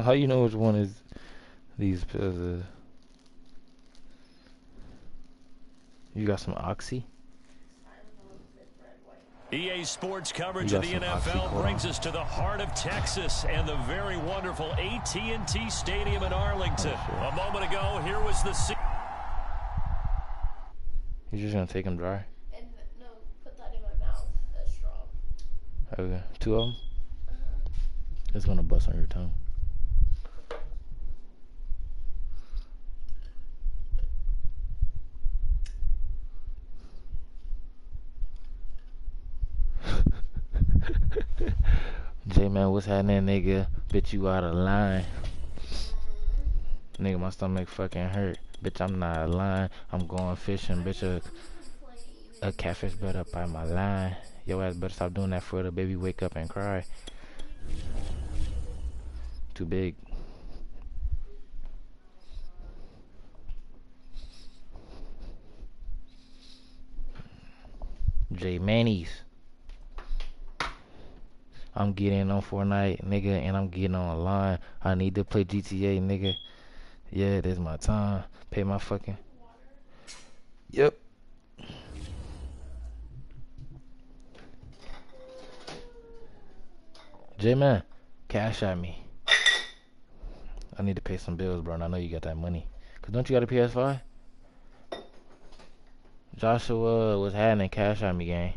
How you know which one is these pills? You got some Oxy? EA Sports coverage of the NFL brings us to the heart of Texas and the very wonderful AT&T Stadium in Arlington. A moment ago, here was the... You're just gonna take them dry? And no, put that in my mouth, that straw. Okay, 2 of them? It's gonna bust on your tongue. J-Man, what's happening, nigga? Bitch, you out of line. Nigga, my stomach fucking hurt. Bitch, I'm not lying. I'm going fishing, bitch. A catfish better up by my line. Yo ass better stop doing that for the baby wake up and cry. Too big. J Manny's. I'm getting on Fortnite, nigga, and I'm getting on a line. I need to play GTA, nigga. Yeah, this is my time. Pay my fucking... Yep. J-Man, cash at me. I need to pay some bills, bro, and I know you got that money. Cause don't you got a PS5? Joshua was having cash at me, gang.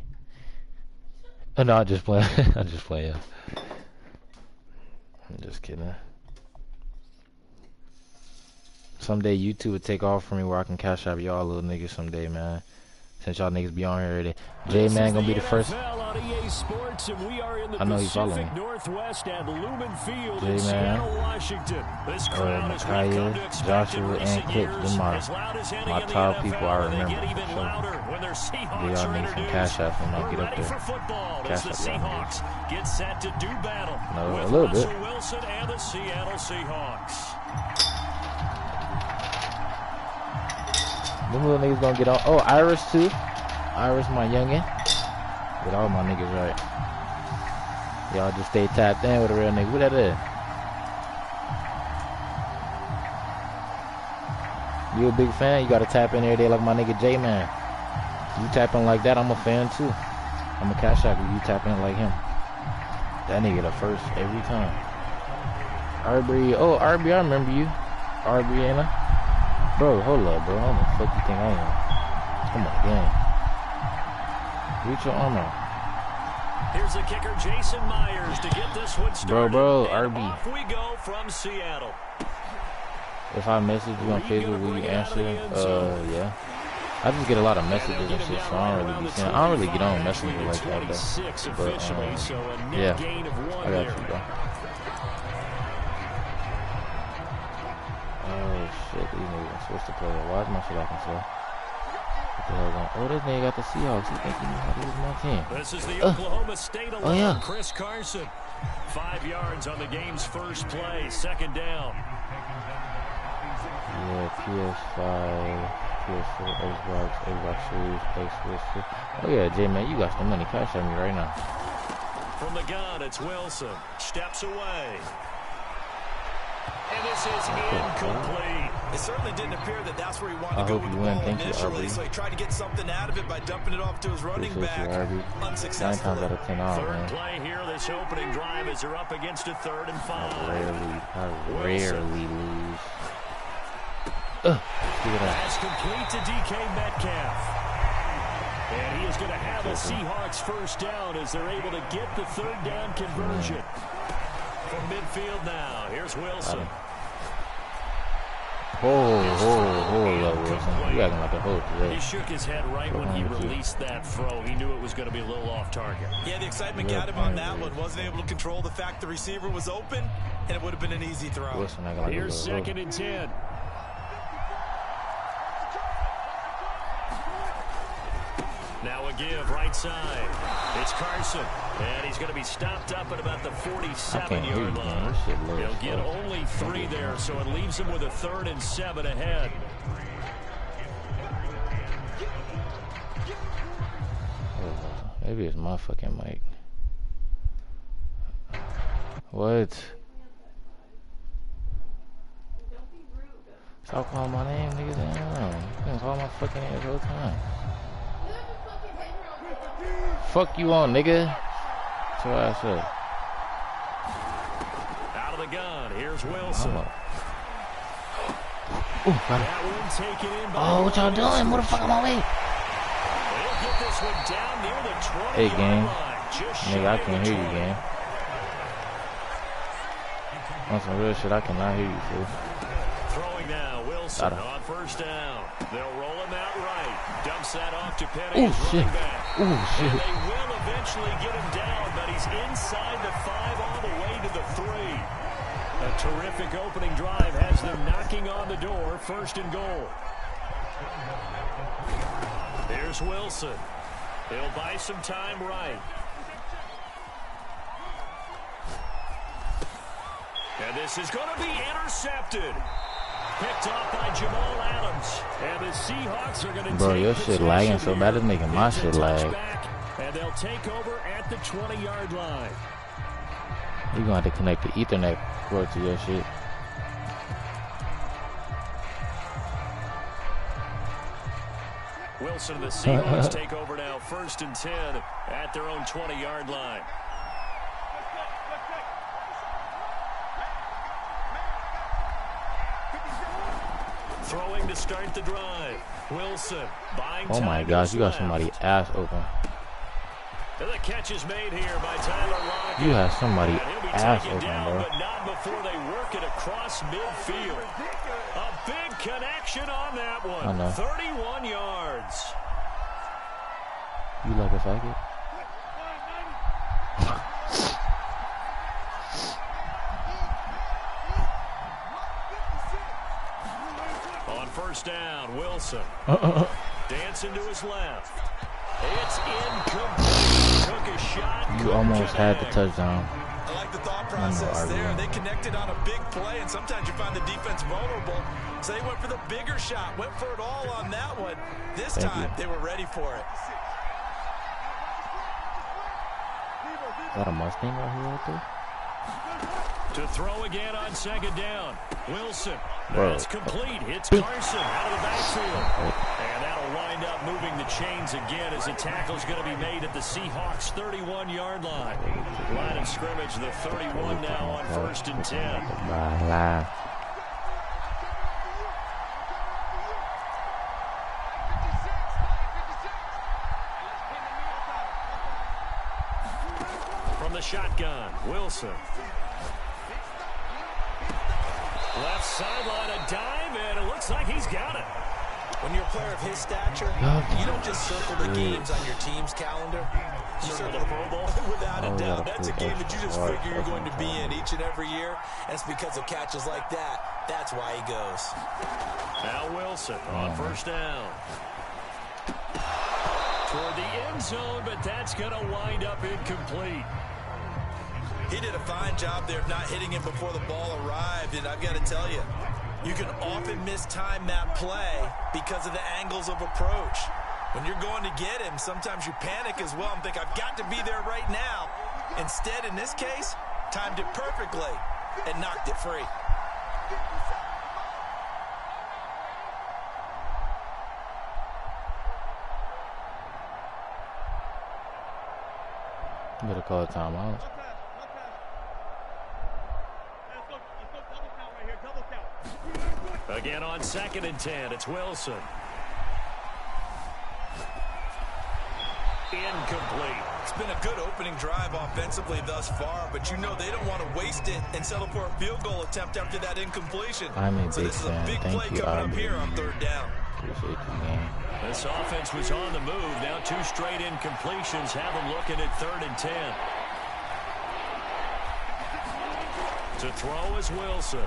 Oh, no, I just play. I just play. Yeah. I'm just kidding. Someday YouTube would take off for me where I can cash out y'all little niggas someday, man. Since y'all niggas be on here already. J-Man gonna be the first. I know he's following me. J-Man, Micaiah, Joshua, and Clips. Them my top people I remember. So, y'all niggas can cash out when I get up there. Cash out y'all niggas. No, a little bit. Them little niggas gonna get on. Oh, Iris too. Iris, my youngin'. Get all my niggas right. Y'all just stay tapped in with a real nigga. Who that is? You a big fan? You gotta tap in every day like my nigga J-Man. You tapping like that, I'm a fan too. I'm a cash out you tapping like him. That nigga the first every time. Arbery, oh Arbery, I remember you. Arbery, ain't I? Bro, hold up, bro. How the fuck you think I am? I'm on the game. Reach your arm out. Here's the kicker, Jason Myers, to get this one started. Bro, RB. Off we go from Seattle. If I message you on Facebook, will you answer? Yeah. I just get a lot of messages and shit, so I don't really be seeing. I don't really get on Messenger like that, though. But, yeah. I got you, bro. Oh shit, these niggas are supposed to play. Why is my shit acting slow? What the hell going on? Oh, this nigga got the Seahawks. He think he knows how to use my team. This is the Oklahoma State alone. Oh, yeah. Chris Carson. 5 yards on the game's first play. Second down. Yeah, PS5, PS4, Xbox Series, PlayStation. Oh yeah, J-Man, you got some money. Cash at me right now. From the gun, it's Wilson. Steps away. And this is incomplete. It certainly didn't appear that that's where he wanted to go with the ball initially, so he tried to get something out of it by dumping it off to his running back. Unsuccessful. 9 times out of 10 out, Third man. play here, this opening drive as they're up against a 3rd and 5. I rarely lose. That's complete to DK Metcalf. And he is going to have the Seahawks first down as they're able to get the 3rd down conversion. From midfield now, here's Wilson. Hold up, Wilson. You acting like a hoe today. He shook his head right when he released that throw. He knew it was going to be a little off target. Yeah, the excitement got him on that one. Wasn't able to control the fact the receiver was open, and it would have been an easy throw. Wilson acting like here's 2nd and 10. Now a give, right side. It's Carson. And he's going to be stopped up at about the 47-yard line. He'll get only 3 there, so it leaves him with a 3rd and 7 ahead. Maybe it's my fucking mic. What? Stop calling my name, nigga. Damn. You can call my fucking ass all the time. Fuck you on, nigga. That's what I said. Out of the gun. Here's Wilson. Ooh, got it. Oh, what y'all doing? What the fuck am I way? Get this one down near the 20 hey, gang. Just nigga, I can't hear you, gang. On some real shit, I cannot hear you, fool. Throwing now, Wilson on first down. They'll roll him out right. Dumps that off to Penny. Ooh, shit. Ooh, shit. And they will eventually get him down, but he's inside the 5 all the way to the 3. A terrific opening drive has them knocking on the door. First and goal. Here's Wilson. He'll buy some time right. And this is going to be intercepted. Picked off by Jamal Adams. And the Seahawks are going to Bro, your shit lagging so bad it's making my shit lag. And they'll take over at the 20-yard line. You're going to have to connect the Ethernet cord to your shit. Wilson and the Seahawks take over now, first and 10 at their own 20-yard line. Throwing to start the drive. Wilson buying time. Oh my gosh, you got somebody ass open. And the catch is made here by Tyler Lockett. You have somebody ass open, down, bro. But not before they work it across midfield. A big connection on that one. I know. 31 yards. You like a faggot? On first down, Wilson. Dancing to his left. It's incomplete. Took a shot. You almost had the touchdown. I like the thought process there. They connected on a big play, and sometimes you find the defense vulnerable. So they went for the bigger shot, went for it all on that one. This time, they were ready for it. Got a Mustang right here right there? To throw again on second down. Wilson. Bro. That's complete. Hits Carson out of the backfield. And that'll wind up moving the chains again as a tackle's going to be made at the Seahawks' 31-yard line. Line of scrimmage, the 31 now on first and 10. From the shotgun, Wilson. Left sideline, a dive, and it looks like he's got it. When you're a player of his stature, you don't just circle the games on your team's calendar. You circle the Pro Bowl. Without a doubt. That's a game that you just figure you're going to be in each and every year. And it's because of catches like that. That's why he goes. Now Wilson on first down. Toward the end zone, but that's going to wind up incomplete. He did a fine job there of not hitting him before the ball arrived, and I've got to tell you, you can often mistime that play because of the angles of approach. When you're going to get him, sometimes you panic as well and think, I've got to be there right now. Instead, in this case, timed it perfectly and knocked it free. You better call a timeout. Again on second and 10, it's Wilson. Incomplete. It's been a good opening drive offensively thus far, but you know they don't want to waste it and settle for a field goal attempt after that incompletion. I'm a so big this is fan. a big play coming up here on third down. Appreciate you, man. This offense was on the move. Now 2 straight incompletions have them looking at third and 10. To throw is Wilson.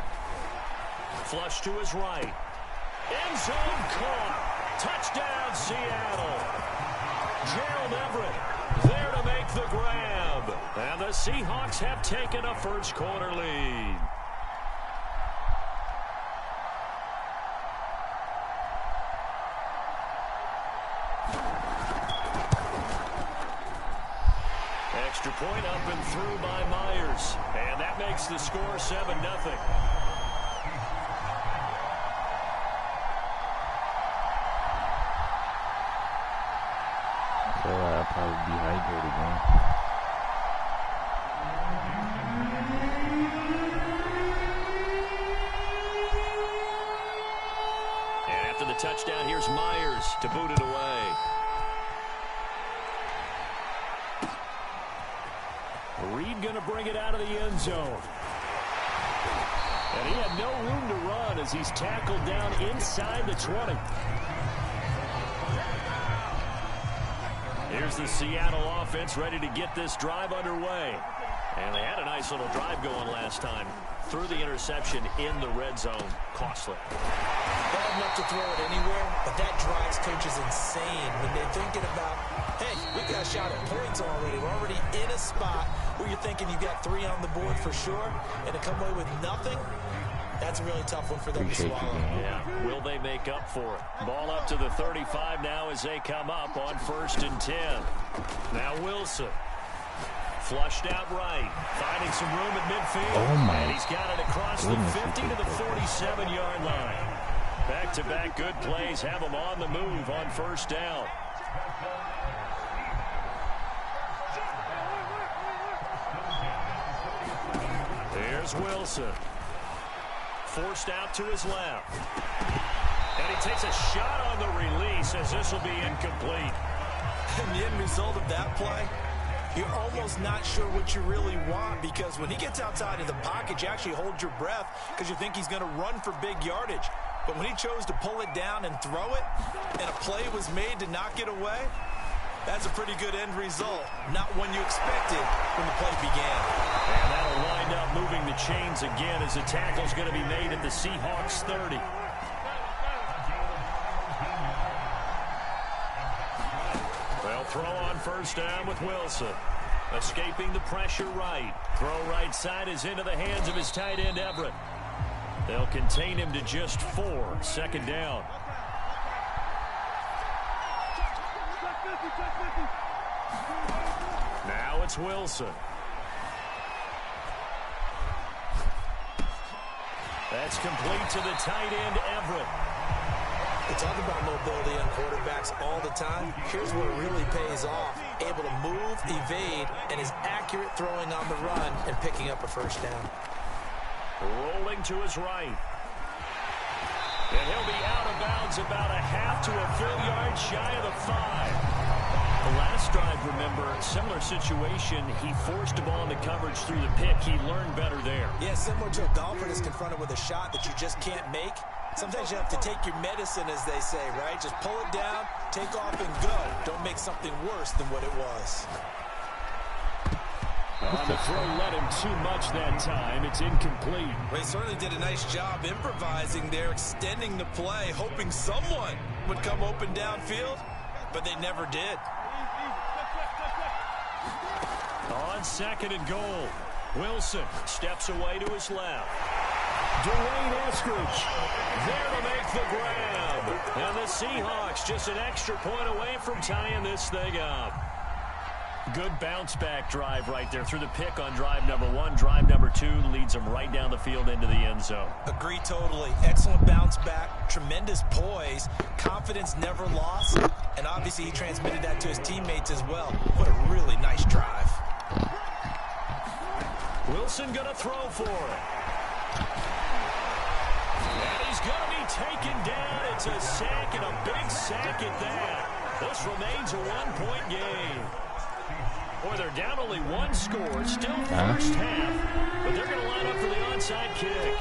Flush to his right. End zone caught. Touchdown, Seattle. Gerald Everett there to make the grab. And the Seahawks have taken a first quarter lead. Extra point up and through by Myers. And that makes the score 7-0. Probably dehydrated again. And after the touchdown, here's Myers to boot it away. Reed going to bring it out of the end zone. And he had no room to run as he's tackled down inside the 20. Here's the Seattle offense ready to get this drive underway. And they had a nice little drive going last time. Threw the interception in the red zone. Costly. Bad enough to throw it anywhere, but that drives coaches insane when they're thinking about, hey, we got a shot at points already. We're already in a spot where you're thinking you got 3 on the board for sure, and to come away with nothing, that's a really tough one for them to swallow. Yeah. Will they make up for it? Ball up to the 35 now as they come up on 1st and 10. Now Wilson. Flushed out right. Finding some room at midfield. Oh my. And he's got it across the 50 to the 47-yard line. Back-to-back good plays have them on the move on 1st down. Here's Wilson. Forced out to his left. And he takes a shot on the release as this will be incomplete. And the end result of that play, you're almost not sure what you really want, because when he gets outside of the pocket, you actually hold your breath because you think he's going to run for big yardage. But when he chose to pull it down and throw it, and a play was made to knock it away, that's a pretty good end result. Not one you expected when the play began. And that'll wind up moving the chains again as the tackle's going to be made at the Seahawks 30. They'll throw on 1st down with Wilson. Escaping the pressure right. Throw right side is into the hands of his tight end Everett. They'll contain him to just 4. 2nd down. Now it's Wilson. That's complete to the tight end Everett. We talk about mobility on quarterbacks all the time. Here's where it really pays off. Able to move, evade, and is accurate throwing on the run and picking up a 1st down. Rolling to his right. And he'll be out of bounds about a half to a full yard shy of the 5. The last drive, remember, similar situation. He forced the ball into coverage through the pick. He learned better there. Yeah, similar to a golfer that's confronted with a shot that you just can't make. Sometimes you have to take your medicine, as they say, right? Just pull it down, take off, and go. Don't make something worse than what it was. The throw led him too much that time. It's incomplete. Well, he certainly did a nice job improvising there, extending the play, hoping someone would come open downfield, but they never did. On 2nd and goal, Wilson steps away to his left. Dwayne Eskridge there to make the grab. And the Seahawks just an extra point away from tying this thing up. Good bounce-back drive right there through the pick on drive number 1. Drive number 2 leads them right down the field into the end zone. Agree totally. Excellent bounce-back, tremendous poise, confidence never lost, and obviously he transmitted that to his teammates as well. What a really nice drive. Wilson going to throw for it. And he's going to be taken down. It's a sack, and a big sack at that. This remains a 1-point game. Boy, they're down only 1 score, still 1st half, but they're going to line up for the onside kick.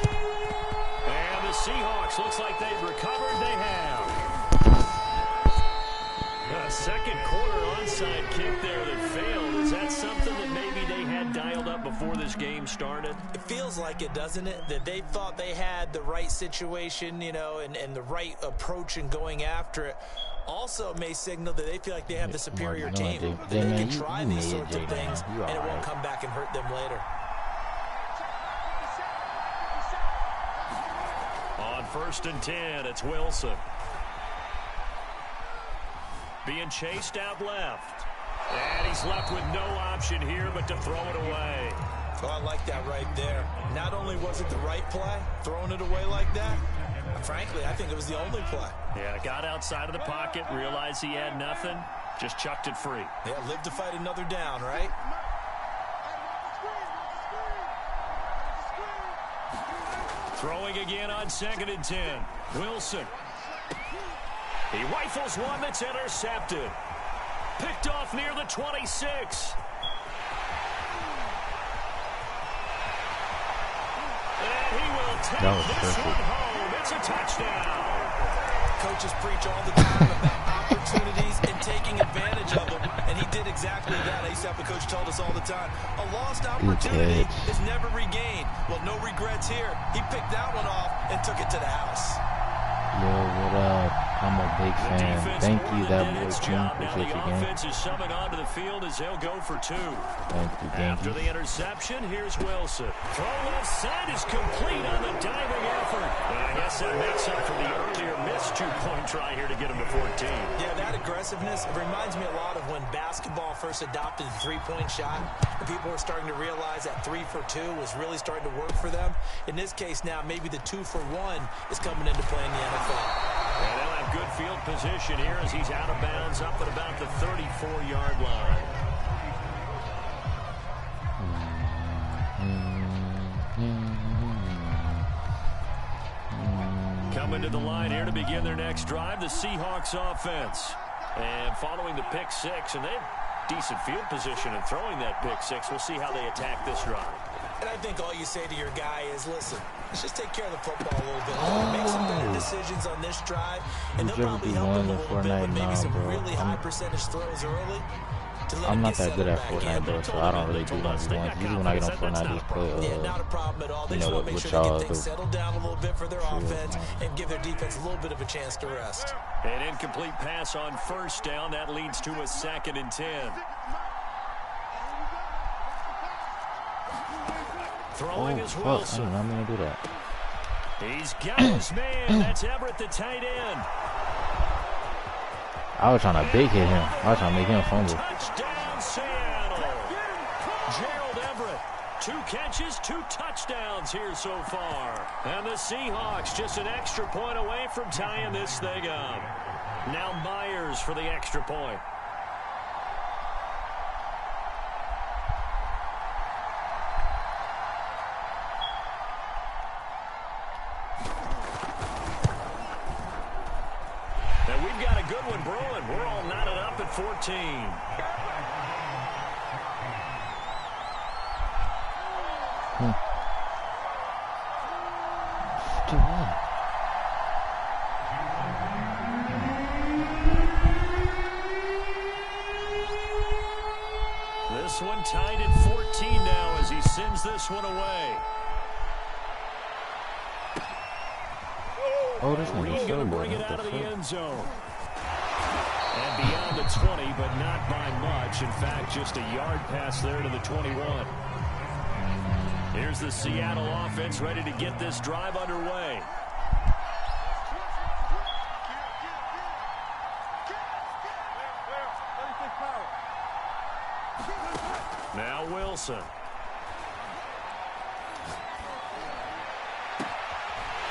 And the Seahawks, looks like they've recovered. They have. A 2nd quarter onside kick there that failed. Is that something that maybe they had dialed up before this game started? It feels like it, doesn't it? That they thought they had the right situation, you know, and the right approach in going after it. Also may signal that they feel like they have the superior team. They can try these sorts of things, and it won't come back and hurt them later. On 1st and 10, it's Wilson. Being chased out left. And he's left with no option here but to throw it away. Oh, I like that right there. Not only was it the right play, throwing it away like that, frankly, I think it was the only play. Yeah, got outside of the pocket, realized he had nothing, Just chucked it free. Yeah, live to fight another down, right? Throwing again on 2nd and 10. Wilson. He rifles one that's intercepted. Picked off near the 26. And he will take this one home. It's a touchdown. Coaches preach all the time about opportunities and taking advantage of them, and he did exactly that. I used to have a coach tell us all the time, a lost opportunity is never regained. Well, no regrets here. He picked that one off and took it to the house. Yo, what up? I'm a big fan. Thank you, that boy King. Appreciate you, gang. Offense is summoned onto the field as they'll go for 2. Thank you, After the interception, here's Wilson. Throw left side is complete on the diving effort. And I guess that makes up for the earlier missed 2-point try here to get him to 14. Yeah, that aggressiveness reminds me a lot of when basketball first adopted the three-point shot. And people were starting to realize that 3 for 2 was really starting to work for them. In this case now, maybe the 2 for 1 is coming into play in the NFL. And they'll have good field position here as he's out of bounds up at about the 34-yard line. Coming to the line here to begin their next drive, the Seahawks offense. And following the pick 6, and they have decent field position in throwing that pick 6. We'll see how they attack this drive. And I think all you say to your guy is, listen, let's just take care of the football a little bit. Make some better decisions on this drive, and they'll probably help him a little bit with maybe some really high percentage throws early. I'm not that good at Fortnite though, so I don't really do 1v1s. Usually when I get on Fortnite, I just play, not a problem at all. They you just know, want to make with sure they y'all. get things settled down a little bit for their offense and give their defense a little bit of a chance to rest. An incomplete pass on 1st down. That leads to a 2nd and 10. Throwing is Wilson. I'm going to do that. He's got his man. That's Everett, the tight end. I was trying to big hit him. I was trying to make him fumble. Touchdown, Seattle. Gerald Everett, 2 catches, 2 touchdowns here so far. And the Seahawks just an extra point away from tying this thing up. Now Myers for the extra point. And we've got a good one brewing. We're all knotted up at 14. This one tied at 14 now as he sends this one away. Oh, this Reed nigga going to bring it out of the end zone. And beyond the 20, but not by much. In fact, just a yard pass there to the 21. Here's the Seattle offense ready to get this drive underway. Now Wilson.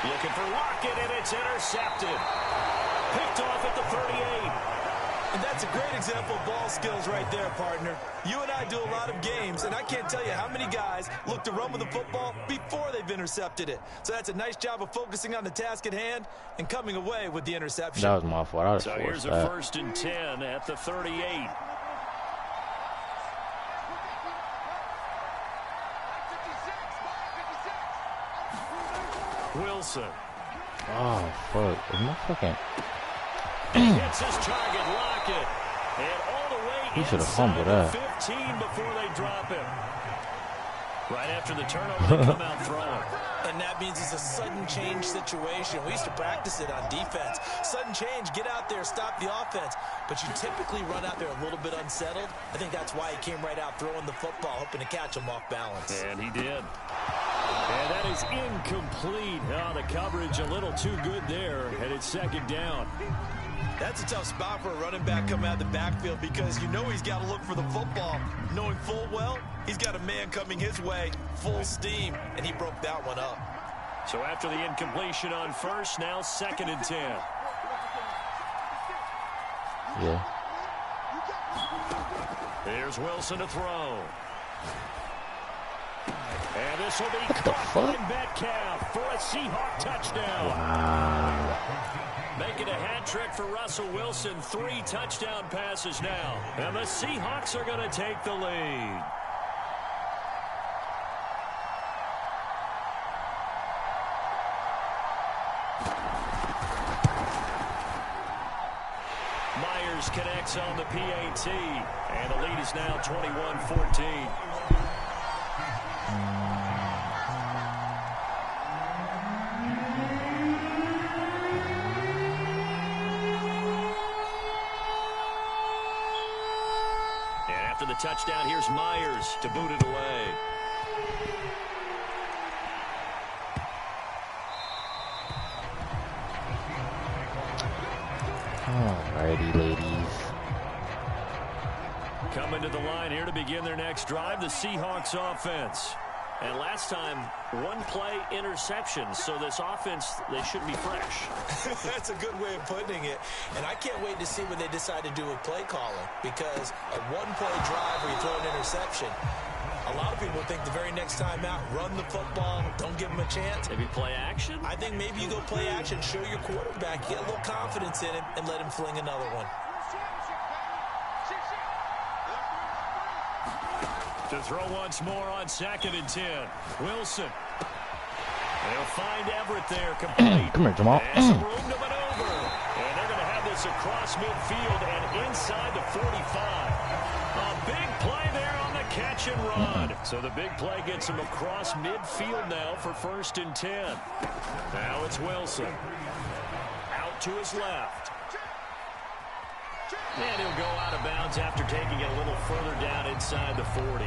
Looking for Lockett, and it's intercepted. Picked off at the 38. And that's a great example of ball skills right there, partner. You and I do a lot of games, and I can't tell you how many guys look to run with the football before they've intercepted it. So that's a nice job of focusing on the task at hand and coming away with the interception. That was my fault. I was so here's a 1st and 10 at the 38. Wilson. Oh, fuck. Is my fucking... Hits his target, Lockett. And all the way he should have inside fumbled that. 15 before they drop him. Right after the turnover, they come out throwing. And that means it's a sudden change situation. We used to practice it on defense. Sudden change, get out there, stop the offense. But you typically run out there a little bit unsettled. I think that's why he came right out throwing the football, hoping to catch him off balance. And he did. And that is incomplete. Oh, the coverage a little too good there. And it's 2nd down. That's a tough spot for a running back coming out of the backfield because you know he's got to look for the football, knowing full well he's got a man coming his way, full steam, and he broke that one up. So after the incompletion on 1st, now 2nd and 10. Yeah. Here's Wilson to throw. And this will be caught by Metcalf for a Seahawk touchdown. Wow. Making a hat trick for Russell Wilson. 3 touchdown passes now. And the Seahawks are going to take the lead. Myers connects on the PAT. And the lead is now 21-14. The touchdown, here's Myers to boot it away. Alrighty, ladies. Coming to the line here to begin their next drive, the Seahawks offense. And last time, 1-play interception. So this offense, they should be fresh. That's a good way of putting it. And I can't wait to see what they decide to do with play calling. Because a 1-play drive where you throw an interception, a lot of people think the very next time out, run the football, don't give them a chance. Maybe play action? I think maybe you go play action, show your quarterback, get a little confidence in him, and let him fling another one. To throw once more on 2nd and 10. Wilson. They'll find Everett there complete. Come here, Jamal. And some room to maneuver. And they're going to have this across midfield and inside the 45. A big play there on the catch and run. So the big play gets him across midfield now for 1st and 10. Now it's Wilson. Out to his left. And he'll go out of bounds after taking it a little further down inside the 40.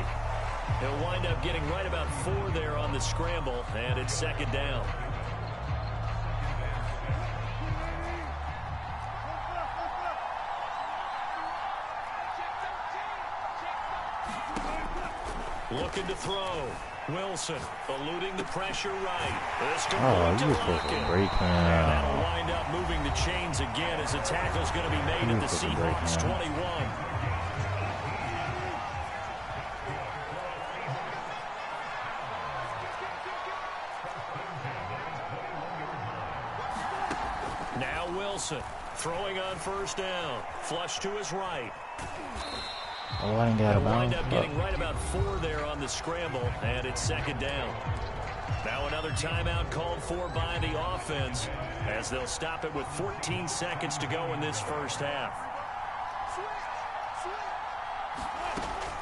He'll wind up getting right about 4 there on the scramble, and it's 2nd down. Looking to throw. Wilson eluding the pressure right. This could you were supposed to break him. And that'll wind up moving the chains again as the tackle's going to be made at the Seahawks 21. Now Wilson throwing on 1st down. Flush to his right. Oh, I didn't get out of bounds. Wind up getting right about 4 there on the scramble, and it's 2nd down. Now another timeout called for by the offense as they'll stop it with 14 seconds to go in this first half.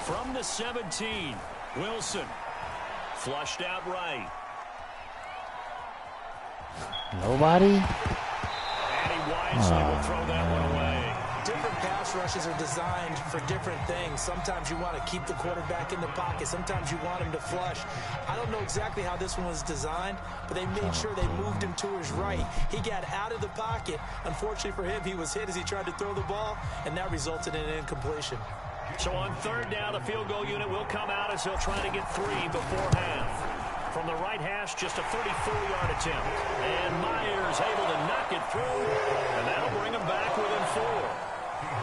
From the 17, Wilson flushed out right. Nobody? And he wisely will throw that one away. Different pass rushes are designed for different things. Sometimes you want to keep the quarterback in the pocket. Sometimes you want him to flush. I don't know exactly how this one was designed, but they made sure they moved him to his right. He got out of the pocket. Unfortunately for him, he was hit as he tried to throw the ball, and that resulted in an incompletion. So on 3rd down, the field goal unit will come out as they'll try to get 3 before half. From the right hash, just a 34-yard attempt. And Myers able to knock it through, and that'll bring him back within 4.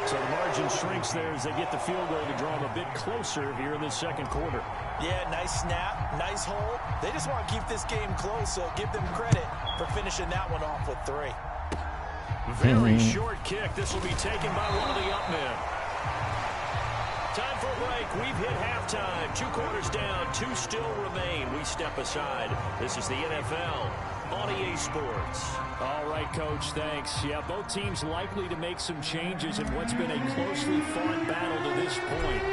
So the margin shrinks there as they get the field goal to draw them a bit closer here in the 2nd quarter. Yeah, nice snap, nice hold. They just want to keep this game close, so give them credit for finishing that one off with 3. Very short kick. This will be taken by one of the up men. Time for a break. We've hit halftime. 2 quarters down. 2 still remain. We step aside. This is the NFL on EA Sports. All right, Coach, thanks. Yeah, both teams likely to make some changes in what's been a closely fought battle to this point.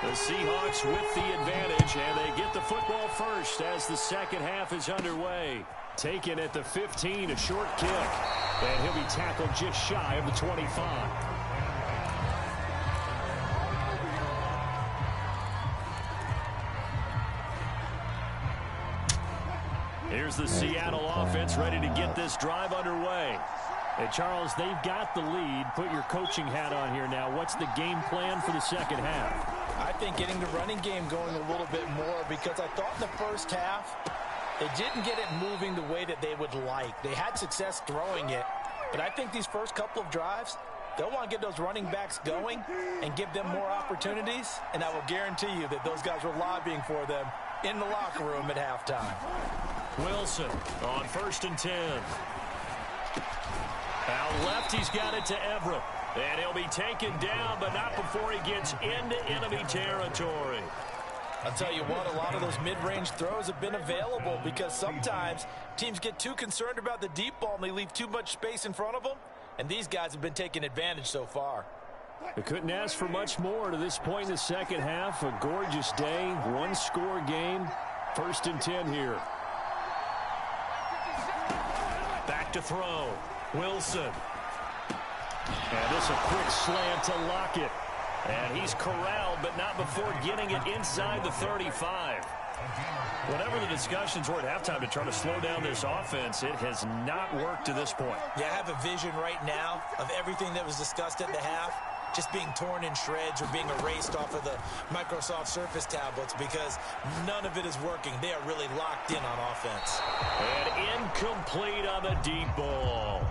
The Seahawks with the advantage, and they get the football first as the 2nd half is underway. Taken at the 15, a short kick. And he'll be tackled just shy of the 25. Here's the Seattle offense ready to get this drive underway. Hey, Charles, they've got the lead. Put your coaching hat on here now. What's the game plan for the 2nd half? I think getting the running game going a little bit more, because I thought in the first half they didn't get it moving the way that they would like. They had success throwing it, but I think these first couple of drives, They'll want to get those running backs going and give them more opportunities, and I will guarantee you that those guys were lobbying for them in the locker room at halftime. Wilson on 1st and 10. Out left, he's got it to Everett. And he'll be taken down, but not before he gets into enemy territory. I'll tell you what, a lot of those mid-range throws have been available because sometimes teams get too concerned about the deep ball and they leave too much space in front of them, and these guys have been taking advantage so far. They couldn't ask for much more to this point in the second half. A gorgeous day, one-score game. 1st and 10 here. Back to throw. Wilson. And this a quick slant to Lockett. And he's corralled, but not before getting it inside the 35. Whatever the discussions were at halftime to try to slow down this offense, it has not worked to this point. Yeah, I have a vision right now of everything that was discussed at the half just being torn in shreds or being erased off of the Microsoft Surface tablets because none of it is working. They are really locked in on offense. And incomplete on the deep ball.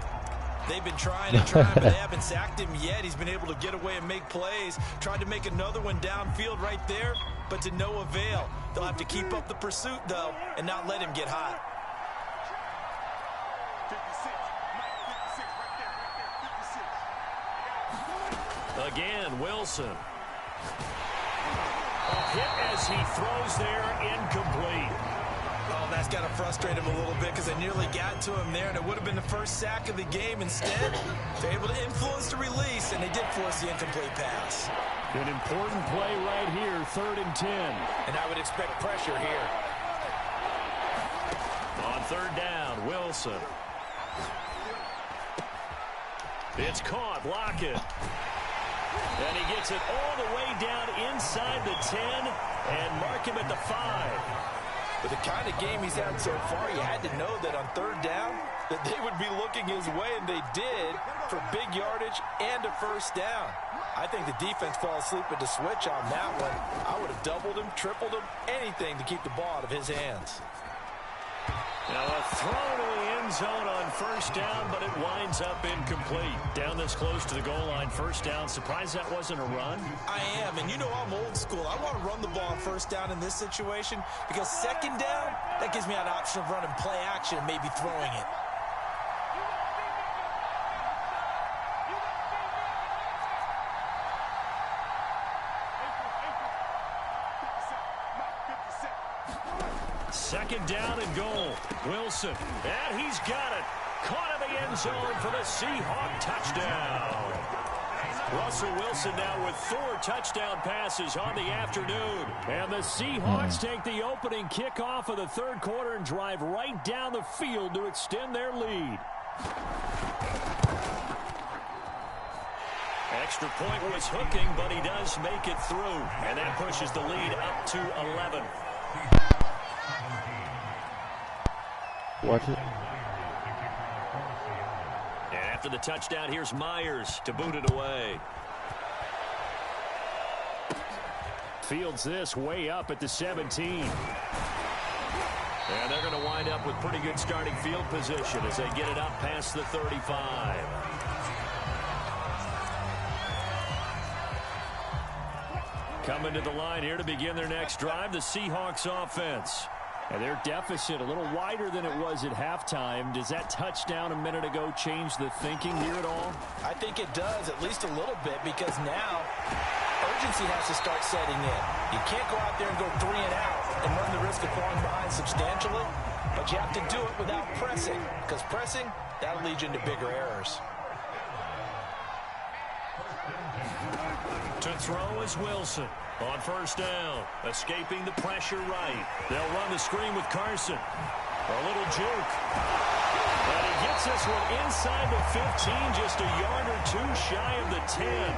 They've been trying and trying, but they haven't sacked him yet. He's been able to get away and make plays. Tried to make another one downfield right there, but to no avail. They'll have to keep up the pursuit, though, and not let him get hot. Again, Wilson. A hit as he throws there, incomplete. Oh, that's got to frustrate him a little bit because they nearly got to him there, and it would have been the first sack of the game. Instead, they're able to influence the release, and they did force the incomplete pass. An important play right here, 3rd and 10. And I would expect pressure here. On 3rd down, Wilson. It's caught, Lockett. And he gets it all the way down inside the 10 and mark him at the 5. With the kind of game he's had so far, you had to know that on 3rd down that they would be looking his way, and they did, for big yardage and a 1st down. I think the defense fell asleep at the switch on that one. I would have doubled him, tripled him, anything to keep the ball out of his hands. Now a throw to the end zone on 1st down, but it winds up incomplete. Down this close to the goal line, 1st down. Surprised that wasn't a run? I am, and you know I'm old school. I want to run the ball on 1st down in this situation because 2nd down, that gives me an option of running play action and maybe throwing it. Second down and goal. Wilson. And he's got it. Caught in the end zone for the Seahawk touchdown. Russell Wilson now with 4 touchdown passes on the afternoon. And the Seahawks take the opening kickoff of the 3rd quarter and drive right down the field to extend their lead. Extra point was hooking, but he does make it through. And that pushes the lead up to 11. Watch it. And after the touchdown, here's Myers to boot it away. Fields this way up at the 17. And they're going to wind up with pretty good starting field position as they get it up past the 35. Coming to the line here to begin their next drive, the Seahawks offense. And their deficit a little wider than it was at halftime. Does that touchdown a minute ago change the thinking here at all? I think it does, at least a little bit, because now urgency has to start setting in. You can't go out there and go 3 and out and run the risk of falling behind substantially, but you have to do it without pressing, because pressing, that'll lead you into bigger errors. To throw is Wilson on 1st down, escaping the pressure right. They'll run the screen with Carson. A little juke. And he gets this one inside the 15, just a yard or 2 shy of the 10.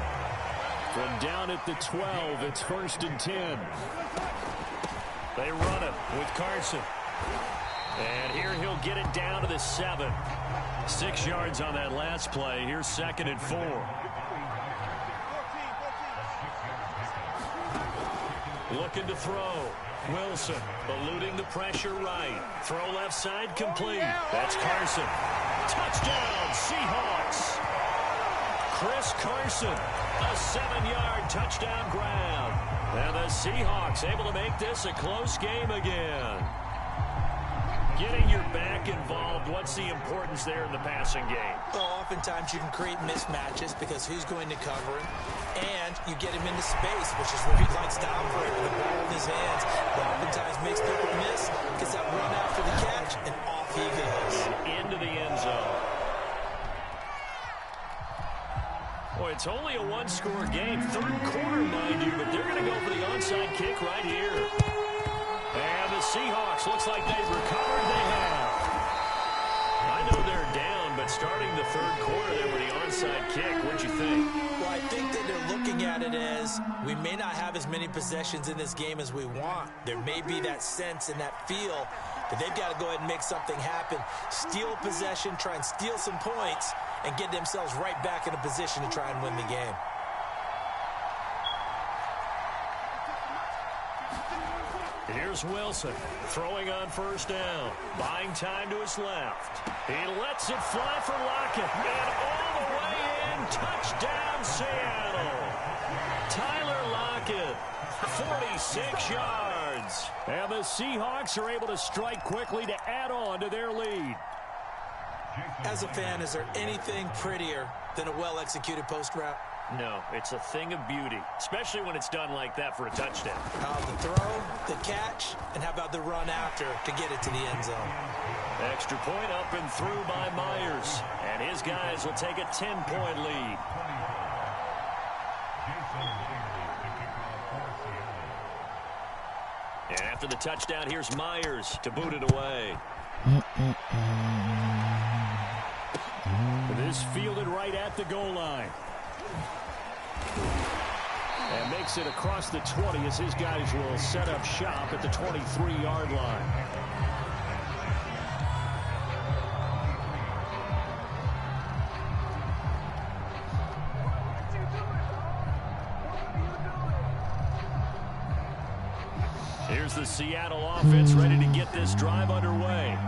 From down at the 12, it's 1st and 10. They run it with Carson. And here he'll get it down to the 7. 6 yards on that last play. Here's 2nd and 4. Looking to throw. Wilson eluding the pressure right. Throw left side complete. That's Carson. Touchdown, Seahawks. Chris Carson, a 7-yard touchdown grab. And the Seahawks able to make this a close game again. Getting your back involved, what's the importance there in the passing game? Well, oftentimes you can create mismatches because who's going to cover him, and you get him into space, which is where he likes to operate with the ball in his hands. But oftentimes makes people miss, gets that run after the catch, and off he goes. Into the end zone. Boy, it's only a one-score game. Third quarter, mind you, but they're going to go for the onside kick right here. And the Seahawks, looks like they've recovered. They have. I know they're down, but starting the third quarter there with the onside kick, what'd you think? Well, I think that they're looking at it as we may not have as many possessions in this game as we want. There may be that sense and that feel that they've got to go ahead and make something happen. Steal possession, try and steal some points, and get themselves right back in a position to try and win the game. Here's Wilson throwing on first down. Buying time to his left. He lets it fly for Lockett. And all the way in. Touchdown, Seattle. Tyler Lockett, 46 yards. And the Seahawks are able to strike quickly to add on to their lead. As a fan, is there anything prettier than a well-executed post route? No, it's a thing of beauty, especially when it's done like that for a touchdown. The throw, the catch, and how about the run after to get it to the end zone? Extra point up and through by Myers. And his guys will take a 10-point lead. And after the touchdown, here's Myers to boot it away. This fielded right at the goal line. And makes it across the 20 as his guys will set up shop at the 23-yard line. Here's the Seattle offense ready to get this drive underway.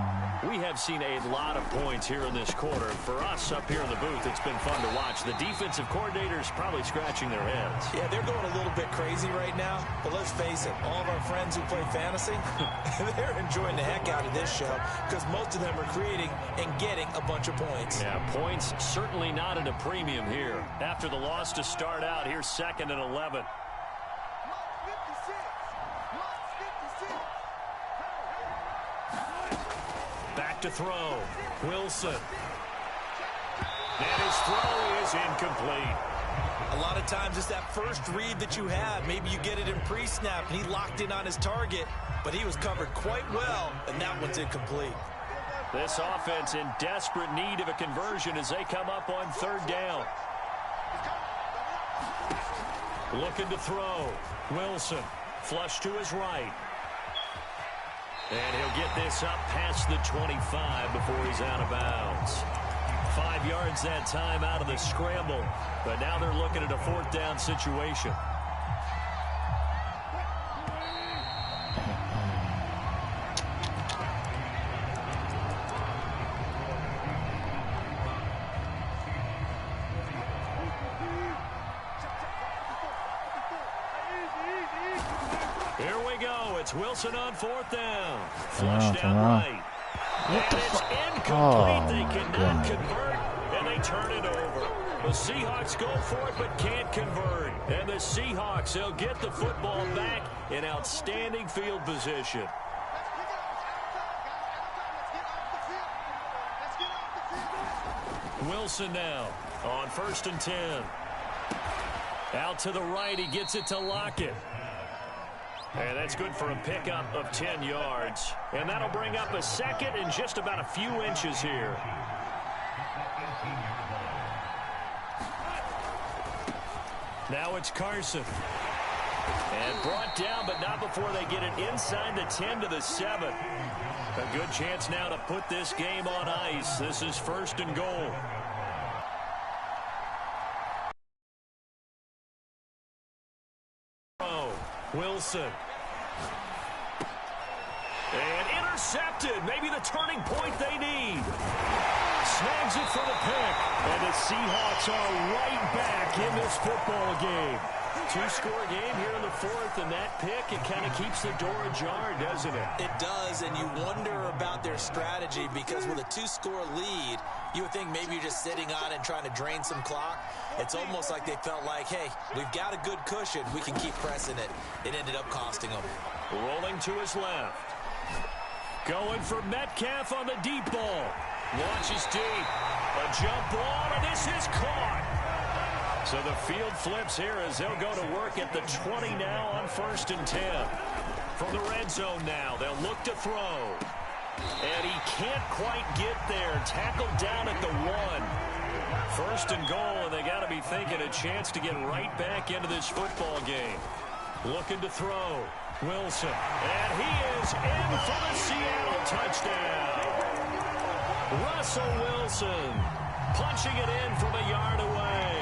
We have seen a lot of points here in this quarter. For us up here in the booth, it's been fun to watch. The defensive coordinators probably scratching their heads. Yeah, they're going a little bit crazy right now. But let's face it, all of our friends who play fantasy, they're enjoying the heck out of this show because most of them are creating and getting a bunch of points. Yeah, points certainly not at a premium here. After the loss to start out, here's 2nd and 11. Back to throw. Wilson. And his throw is incomplete. A lot of times it's that first read that you have. Maybe you get it in pre-snap, and he locked in on his target, but he was covered quite well, and that one's incomplete. This offense in desperate need of a conversion as they come up on 3rd down. Looking to throw. Wilson. Flush to his right. And he'll get this up past the 25 before he's out of bounds. 5 yards that time out of the scramble. But now they're looking at a 4th down situation. Here we go. It's Wilson on 4th down. Flush down right. What the it's fuck? incomplete. Oh, They cannot goodness. convert, and they turn it over. The Seahawks go for it, but can't convert. And the Seahawks, they'll get the football back in outstanding field position. Wilson now on 1st and 10. Out to the right, he gets it to Lockett. And that's good for a pickup of 10 yards. And that'll bring up a 2nd and just about a few inches here. Now it's Carson. And brought down, but not before they get it inside the 10 to the 7. A good chance now to put this game on ice. This is 1st and goal. Wilson. And intercepted. Maybe the turning point they need. Snags it for the pick. And the Seahawks are right back in this football game. Two-score game here in the fourth, and that pick, it kind of keeps the door ajar, doesn't it? It does, and you wonder about their strategy because with a two-score lead, you would think maybe you're just sitting on it and trying to drain some clock. It's almost like they felt like, hey, we've got a good cushion. We can keep pressing it. It ended up costing them. Rolling to his left. Going for Metcalf on the deep ball. Launches deep. A jump ball, and this is caught. So the field flips here as they'll go to work at the 20 now on 1st and 10. From the red zone now, they'll look to throw. And he can't quite get there. Tackled down at the 1. 1st and goal, and they got to be thinking a chance to get right back into this football game. Looking to throw. Wilson. And he is in for the Seattle touchdown. Russell Wilson punching it in from a yard away.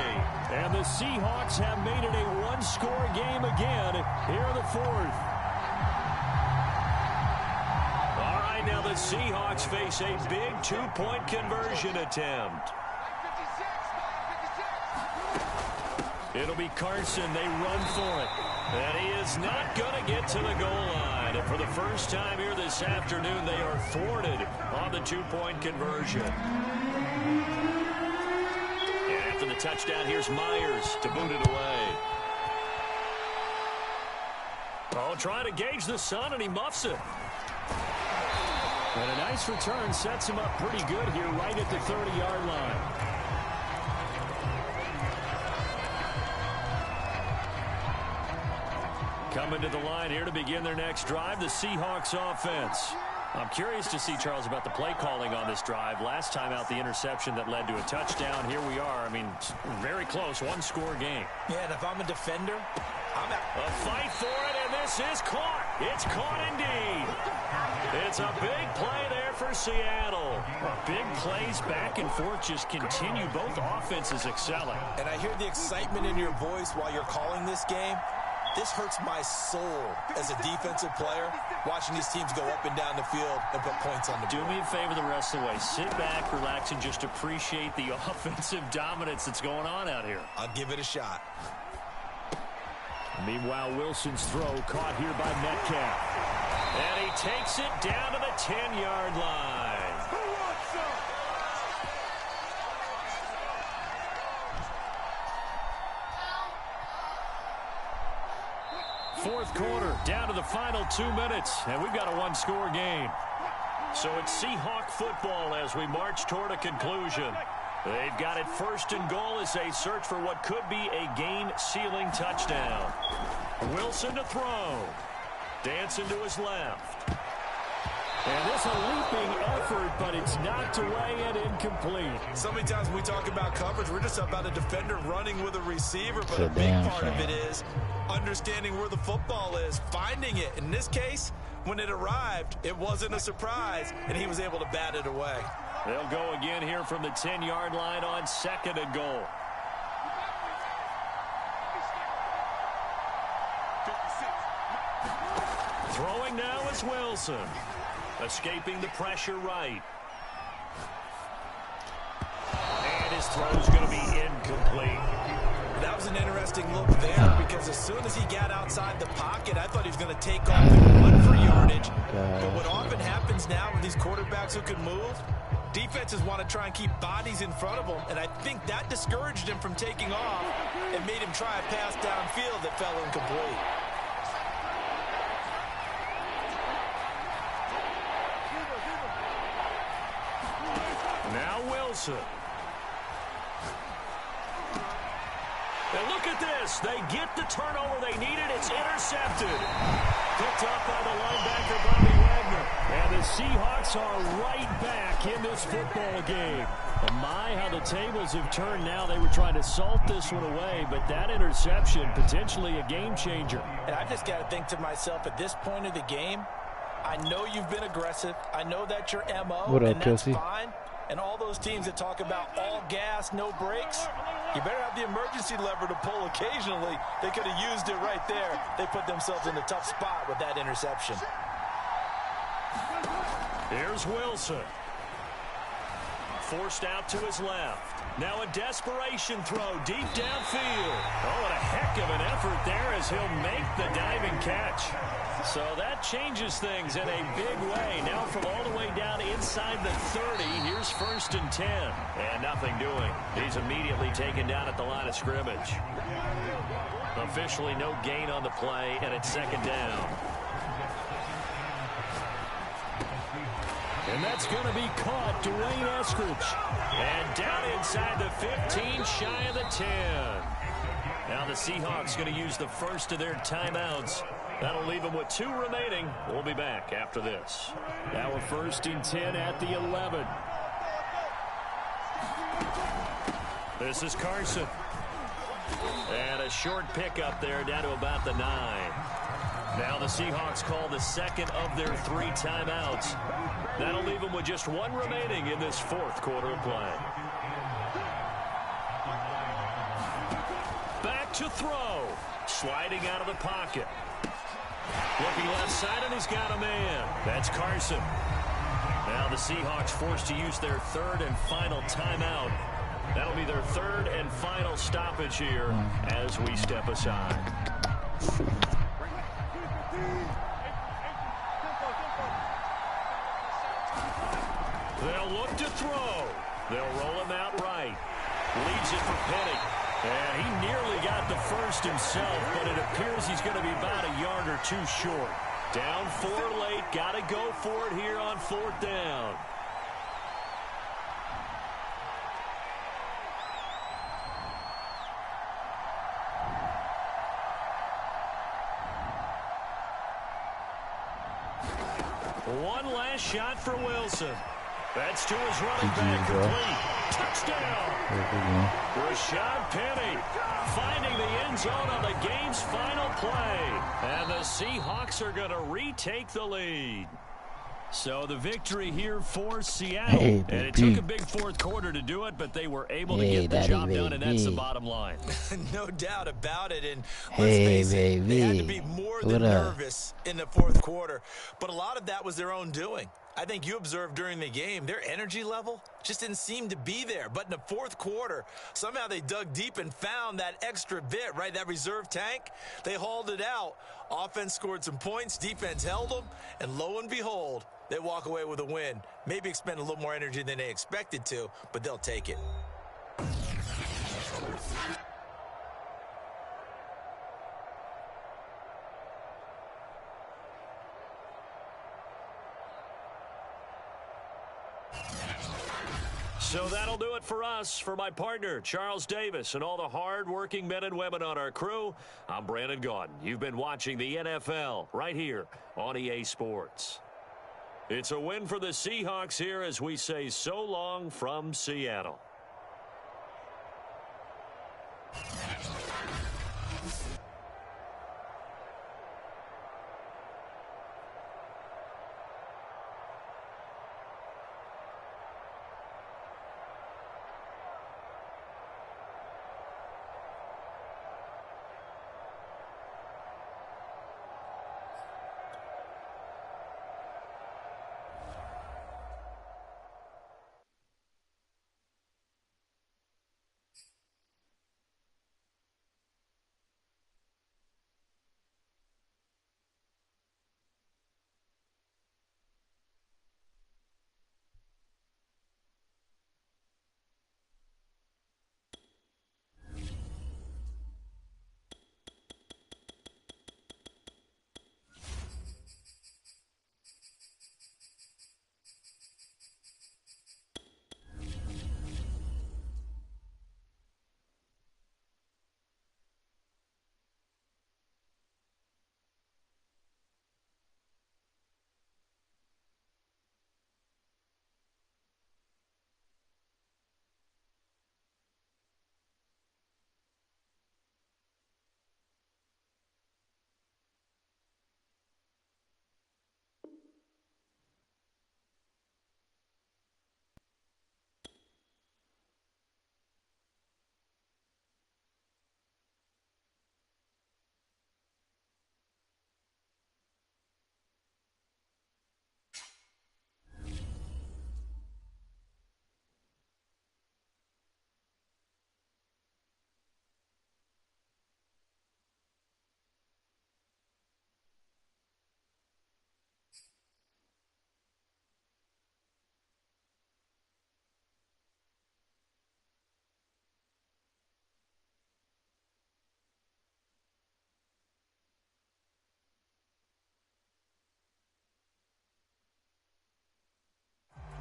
And the Seahawks have made it a one-score game again here in the fourth. All right, now the Seahawks face a big two-point conversion attempt. It'll be Carson. They run for it. And he is not going to get to the goal line. And for the first time here this afternoon, they are thwarted on the two-point conversion. After the touchdown, here's Myers to boot it away. Oh, trying to gauge the sun, and he muffs it. And a nice return sets him up pretty good here right at the 30-yard line. Coming to the line here to begin their next drive, the Seahawks offense. I'm curious to see, Charles, about the play calling on this drive. Last time out, the interception that led to a touchdown. Here we are. I mean, very close, one-score game. Yeah, and if I'm a defender, I'm out. A fight for it, and this is caught. It's caught indeed. It's a big play there for Seattle. Big plays back and forth just continue. Both offenses excelling. And I hear the excitement in your voice while you're calling this game. This hurts my soul as a defensive player, watching these teams go up and down the field and put points on the board. Do me a favor the rest of the way. Sit back, relax, and just appreciate the offensive dominance that's going on out here. I'll give it a shot. Meanwhile, Wilson's throw caught here by Metcalf. And he takes it down to the 10-yard line. Fourth quarter, down to the final 2 minutes, and we've got a one-score game. So it's Seahawk football as we march toward a conclusion. They've got it 1st and goal as they search for what could be a game-sealing touchdown. Wilson to throw. Dancing to his left. And this a leaping effort, but it's knocked away and incomplete. So many times when we talk about coverage, we're just about a defender running with a receiver, but a big part of it is understanding where the football is, finding it. In this case, when it arrived, it wasn't a surprise, and he was able to bat it away. They'll go again here from the 10-yard line on 2nd and goal. Throwing now is Wilson. Escaping the pressure right. And his throw's going to be incomplete. That was an interesting look there because as soon as he got outside the pocket, I thought he was going to take off and run for yardage. But what often happens now with these quarterbacks who can move, defenses want to try and keep bodies in front of them, and I think that discouraged him from taking off and made him try a pass downfield that fell incomplete. Now Wilson. And look at this. They get the turnover they needed. It's intercepted. Picked up by the linebacker, Bobby Wagner. And the Seahawks are right back in this football game. Oh my, how the tables have turned now. They were trying to salt this one away, but that interception, potentially a game changer. And I just got to think to myself, at this point of the game, I know you've been aggressive. I know that's your MO, and that's fine. And all those teams that talk about all gas, no brakes, you better have the emergency lever to pull occasionally. They could have used it right there. They put themselves in a tough spot with that interception. Here's Wilson. forced out to his left. Now a desperation throw deep downfield. Oh, what a heck of an effort there as he'll make the diving catch. So that changes things in a big way. Now from all the way down inside the 30, here's 1st and 10. And nothing doing. He's immediately taken down at the line of scrimmage. Officially no gain on the play, and it's 2nd down. And that's going to be caught, Dwayne Eskridge. And down inside the 15, shy of the 10. Now the Seahawks going to use the first of their timeouts. That'll leave them with 2 remaining. We'll be back after this. Now we're 1st and 10 at the 11. This is Carson. And a short pickup there down to about the 9. Now the Seahawks call the 2nd of their 3 timeouts. That'll leave them with just 1 remaining in this 4th quarter of play. Back to throw. Sliding out of the pocket. Looking left side, and he's got a man. That's Carson. Now the Seahawks forced to use their 3rd and final timeout. That'll be their 3rd and final stoppage here as we step aside. They'll look to throw. They'll roll him out right. Leads it for Penny. And he nearly got the first himself, but it appears he's going to be about a yard or 2 short. Down 4 late. Got to go for it here on 4th down. One last shot for Wilson. That's to his running back, complete. Touchdown. Rashad Penny finding the end zone on the game's final play. And the Seahawks are going to retake the lead. So the victory here for Seattle. Hey, and it took a big 4th quarter to do it, but they were able to get the job done, and that's the bottom line. No doubt about it. And let's face it, they had to be more than nervous in the 4th quarter. But a lot of that was their own doing. I think you observed during the game, their energy level just didn't seem to be there. But in the 4th quarter, somehow they dug deep and found that extra bit, right? That reserve tank. They hauled it out. Offense scored some points. Defense held them. And lo and behold, they walk away with a win. Maybe expend a little more energy than they expected to, but they'll take it. So that'll do it for us. For my partner, Charles Davis, and all the hard-working men and women on our crew, I'm Brandon Gaudin. You've been watching the NFL right here on EA Sports. It's a win for the Seahawks here as we say so long from Seattle.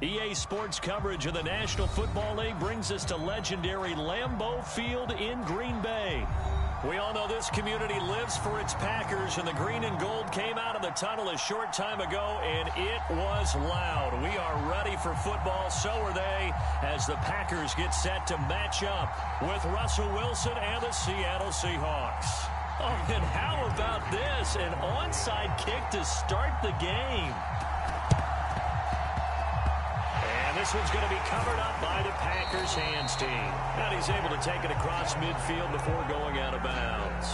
EA Sports coverage of the National Football League brings us to legendary Lambeau Field in Green Bay. We all know this community lives for its Packers, and the green and gold came out of the tunnel a short time ago, and it was loud. We are ready for football, so are they, as the Packers get set to match up with Russell Wilson and the Seattle Seahawks. Oh, and how about this? An onside kick to start the game. This one's going to be covered up by the Packers hands team. And he's able to take it across midfield before going out of bounds.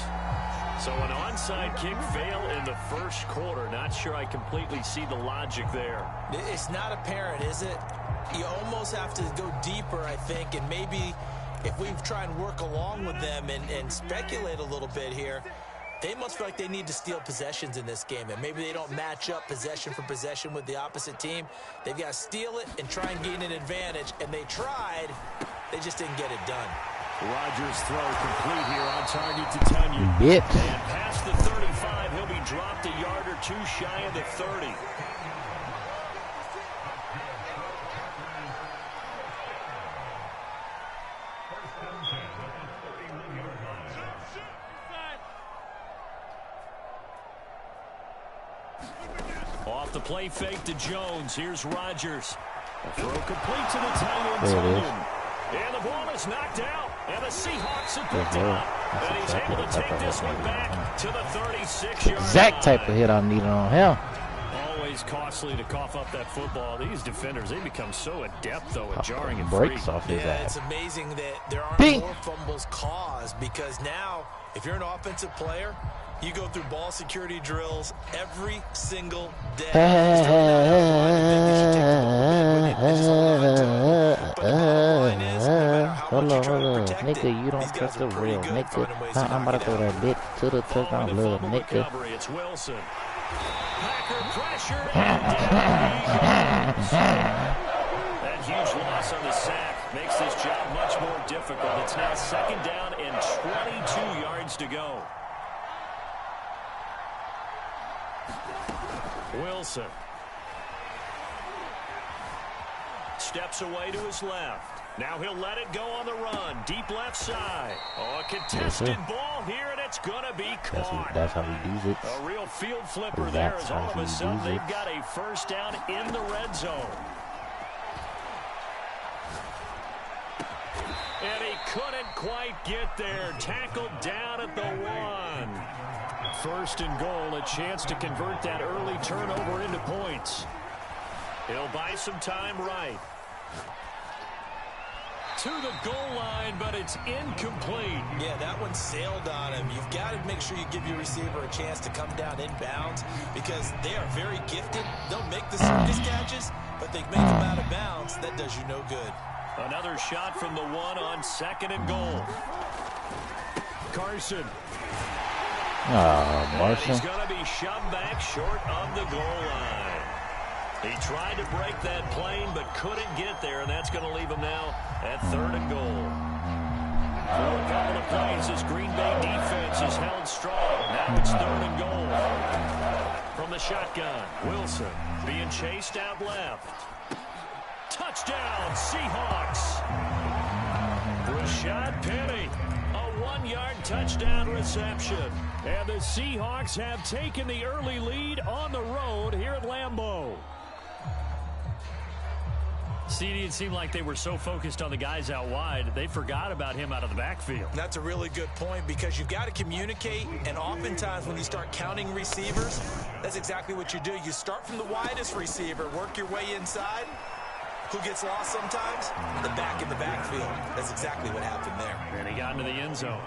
So an onside kick fail in the first quarter. Not sure I completely see the logic there. It's not apparent, is it? You almost have to go deeper, I think, and maybe if we try and work along with them and speculate a little bit here, they must feel like they need to steal possessions in this game, and maybe they don't match up possession for possession with the opposite team. They've got to steal it and try and gain an advantage, and they tried. They just didn't get it done. Rodgers' throw complete here on target to Tunyon. Yep. And past the 35, he'll be dropped a yard or two shy of the 30. Off the play fake to Jones. Here's Rodgers. A throw complete to the tight end, Tunyon. And the ball is knocked out. And the Seahawks have picked it up. And he's able to take this one back to the 36-yard line. Exact type of hit I needed on him. Always costly to cough up that football. These defenders, they become so adept, though, at jarring it breaks free. off his ass. It's amazing that there aren't Bing. more fumbles caused, because now, if you're an offensive player, you go through ball security drills every single day. Nigga, you don't touch the real, nigga. I'm about to throw that bit to the touchdown, little nigga. It's Wilson. Packer pressure. That huge loss on the sack makes this job much more difficult. It's now second down and 22 yards to go. Wilson steps away to his left. Now he'll let it go on the run. Deep left side. Oh, a contested ball here, and it's going to be caught. That's how he does it. A real field flipper there, as all of a sudden they've got a first down in the red zone. And he couldn't quite get there. Tackled down at the 1. First and goal, a chance to convert that early turnover into points. He'll buy some time right. To the goal line, but it's incomplete. Yeah, that one sailed on him. You've got to make sure you give your receiver a chance to come down inbounds, because they are very gifted. They'll make the circus catches, but they make them out of bounds. That does you no good. Another shot from the 1 on second and goal. Carson. Oh, Marshall. He's going to be shoved back short of the goal line. He tried to break that plane but couldn't get there, and that's going to leave him now at third and goal. For a couple of plays, this Green Bay defense is held strong. Now it's third and goal. From the shotgun, Wilson being chased out left. Touchdown, Seahawks. Rashad Penny. 1-yard touchdown reception. And the Seahawks have taken the early lead on the road here at Lambeau. CD, it seemed like they were so focused on the guys out wide, they forgot about him out of the backfield. That's a really good point, because you've got to communicate, and oftentimes when you start counting receivers, that's exactly what you do. You start from the widest receiver, work your way inside. Who gets lost sometimes? The back in the backfield. That's exactly what happened there. And he got into the end zone.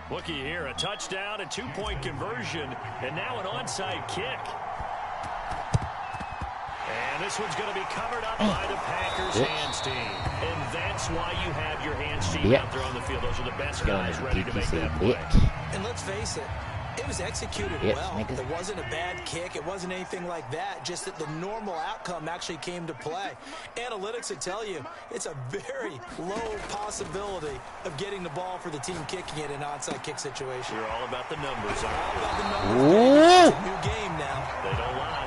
Looky here, a touchdown, a two-point conversion, and now an onside kick. And this one's going to be covered up by the Packers hands team. And that's why you have your hands team out there on the field. Those are the best guys ready to make that play. And let's face it, it It was executed well. Nigga. It wasn't a bad kick. It wasn't anything like that. Just that the normal outcome actually came to play. Analytics would tell you it's a very low possibility of getting the ball for the team kicking it in an onside kick situation. You're all about the numbers. All about the numbers. It's a new game now. They don't lie.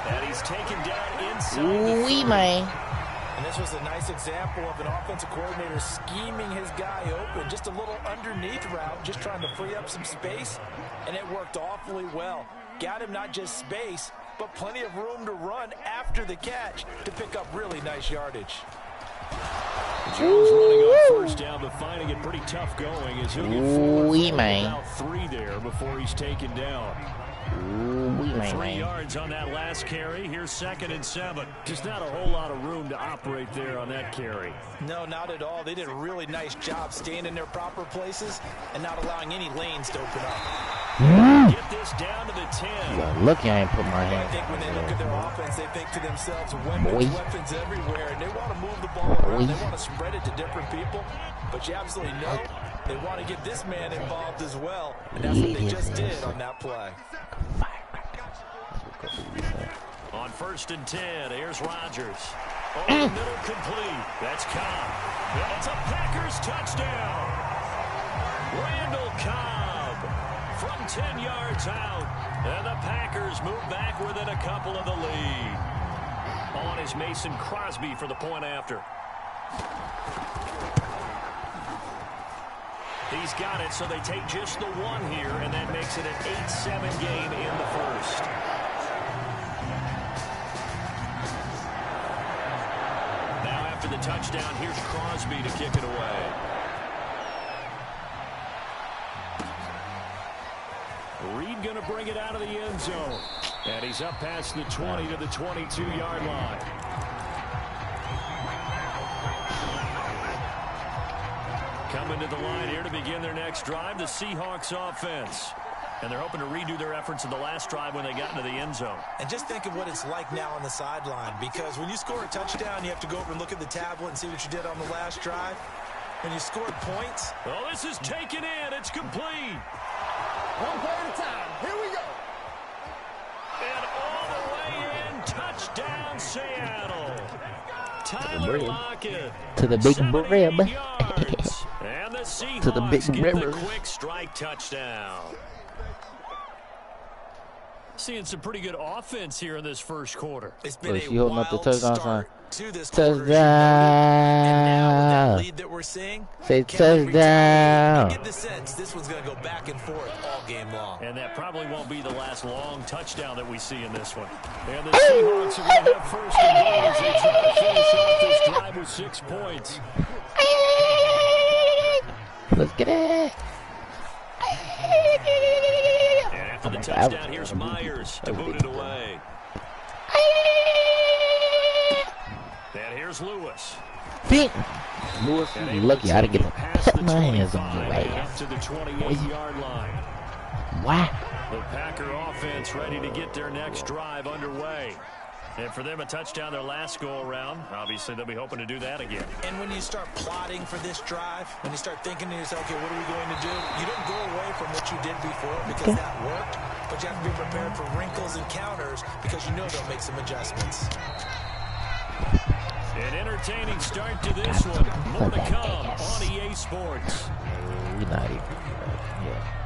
And he's taken down inside the 30. Man. And this was a nice example of an offensive coordinator scheming his guy open. Just a little underneath route, just trying to free up some space. And it worked awfully well. Got him not just space, but plenty of room to run after the catch to pick up really nice yardage. Jones running on first down, but finding it pretty tough going as he'll get forward about 3 there before he's taken down. 3 yards on that last carry. Here's 2nd and 7. Just not a whole lot of room to operate there on that carry. No, not at all. They did a really nice job staying in their proper places and not allowing any lanes to open up. Get this down to the 10. Yeah, look, I ain't put my hand. I think when they look at their offense, they think to themselves, weapons everywhere, and they want to move the ball around. They want to spread it to different people, but you absolutely know they want to get this man involved as well, and that's what they just did on that play. On 1st and 10, here's Rodgers. Over the middle, complete. That's Cobb. That's a Packers touchdown. Randall Cobb from 10 yards out. And the Packers move back within a couple of the lead. On is Mason Crosby for the point after. He's got it, so they take just the 1 here, and that makes it an 8-7 game in the first. Now after the touchdown, here's Crosby to kick it away. Reed going to bring it out of the end zone. And he's up past the 20 to the 22-yard line. Coming to the line here to begin their next drive, the Seahawks offense. And they're hoping to redo their efforts in the last drive when they got into the end zone. And just think of what it's like now on the sideline, because when you score a touchdown, you have to go over and look at the tablet and see what you did on the last drive. When you scored points. Oh, this is taken in. It's complete. 1 play at a time. Here we go. And all the way in, touchdown Seattle. Tyler Lockett to the big rib. And the Seahawks to the big get river. the quick strike touchdown. Seeing some pretty good offense here in this first quarter. It's been she holding up the touchdown sign. To this Touchdown. And now with that lead that we're seeing, Say touchdown. you get the sense this one's going to go back and forth all game long. And that probably won't be the last long touchdown that we see in this one. And the Seahawks are going to have first and goal as they try to finish off this drive with 6 points. Let's get it. And after the touchdown, here's Myers to boot it away. And here's Lewis. Lewis, you lucky I didn't get my hands on you right up to the 28-yard line. Wow. The Packer offense ready to get their next drive underway. And for them, a touchdown their last go-around. Obviously, they'll be hoping to do that again. And when you start plotting for this drive, when you start thinking to yourself, okay, what are we going to do? You don't go away from what you did before because that worked, but you have to be prepared for wrinkles and counters because you know they'll make some adjustments. An entertaining start to this one. More to come on EA Sports. We're not even. Yeah.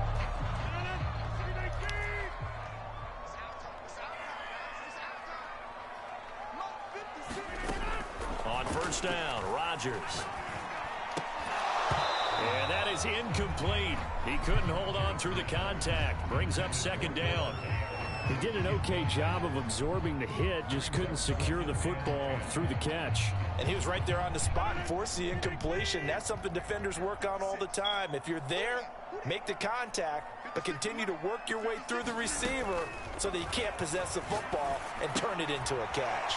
On first down, Rodgers. And that is incomplete. He couldn't hold on through the contact. Brings up 2nd down. He did an okay job of absorbing the hit, just couldn't secure the football through the catch. And he was right there on the spot and forced the incompletion. That's something defenders work on all the time. If you're there, make the contact, but continue to work your way through the receiver so that you can't possess the football and turn it into a catch.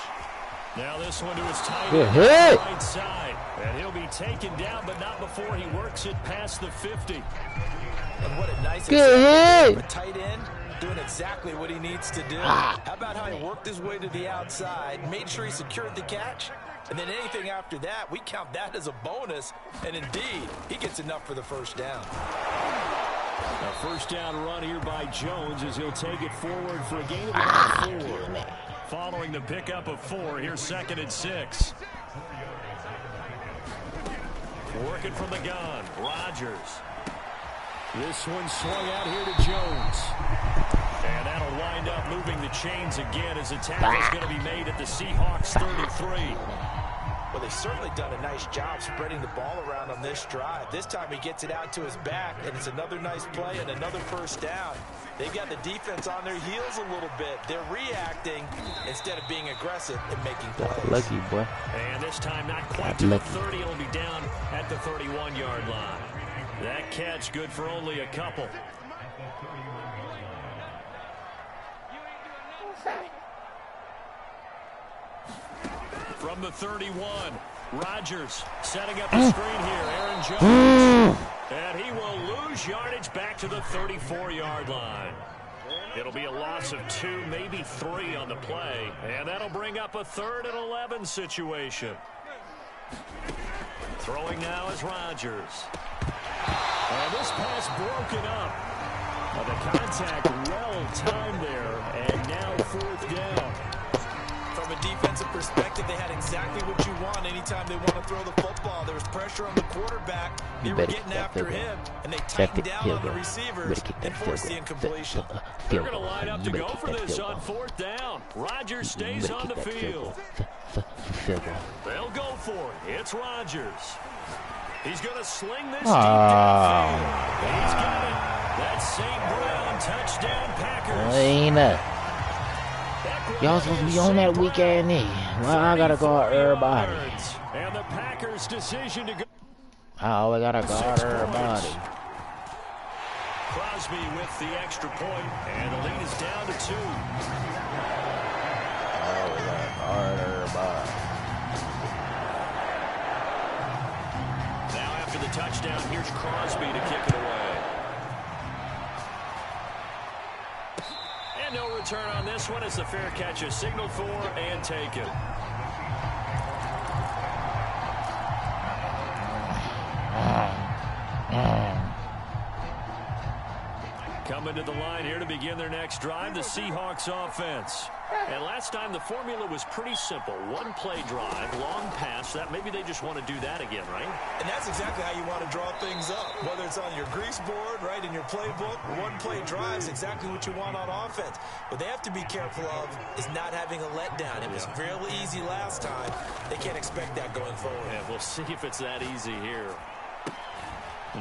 Now this one to his tight end on the right side. And he'll be taken down, but not before he works it past the 50. And what a nice example of a tight end doing exactly what he needs to do. How about how he worked his way to the outside, made sure he secured the catch, and then anything after that, we count that as a bonus. And indeed, he gets enough for the first down. A first down run here by Jones as he'll take it forward for a gain of about 4. Following the pickup of 4, here's 2nd and 6. Working from the gun, Rodgers. This one swung out here to Jones. And that'll wind up moving the chains again as the tackle's going to be made at the Seahawks 33. Well, they've certainly done a nice job spreading the ball around on this drive. This time he gets it out to his back, and it's another nice play and another first down. They've got the defense on their heels a little bit. They're reacting instead of being aggressive and making plays. Lucky, boy. And this time not quite to the 30. It'll be down at the 31-yard line. That catch good for only a couple. From the 31, Rodgers setting up the screen here. Aaron Jones. And he will lose yardage back to the 34-yard line. It'll be a loss of 2, maybe 3 on the play. And that'll bring up a 3rd and 11 situation. Throwing now is Rodgers. And this pass broken up. The contact well timed there. And now 4th down. From a defensive perspective, they had exactly what you want anytime they want to throw the football. There was pressure on the quarterback. They were getting after him, and they tightened down on the receivers and forced the incompletion. They're going to line up to go for this on 4th down. Rodgers stays on the field. They'll go for it. It's Rodgers. He's going to sling this deep downfield. He's got it. That's St. Brown. Touchdown, Packers. Ain't it? Y'all supposed to be on that weekend, knee. Well, I gotta guard everybody. And the Packers' decision to go. I always gotta guard everybody. Crosby with the extra point, and the lead is down to 2. Always gotta guard everybody. Now after the touchdown, here's Crosby to kick it away. No return on this one as the fair catch is signaled for and taken. Coming to the line here to begin their next drive, the Seahawks offense. And last time the formula was pretty simple. 1-play drive, long pass. That maybe they just want to do that again, right? And that's exactly how you want to draw things up. Whether it's on your grease board, right, in your playbook, 1-play drive is exactly what you want on offense. What they have to be careful of is not having a letdown. It was real easy last time. They can't expect that going forward. Yeah, we'll see if it's that easy here.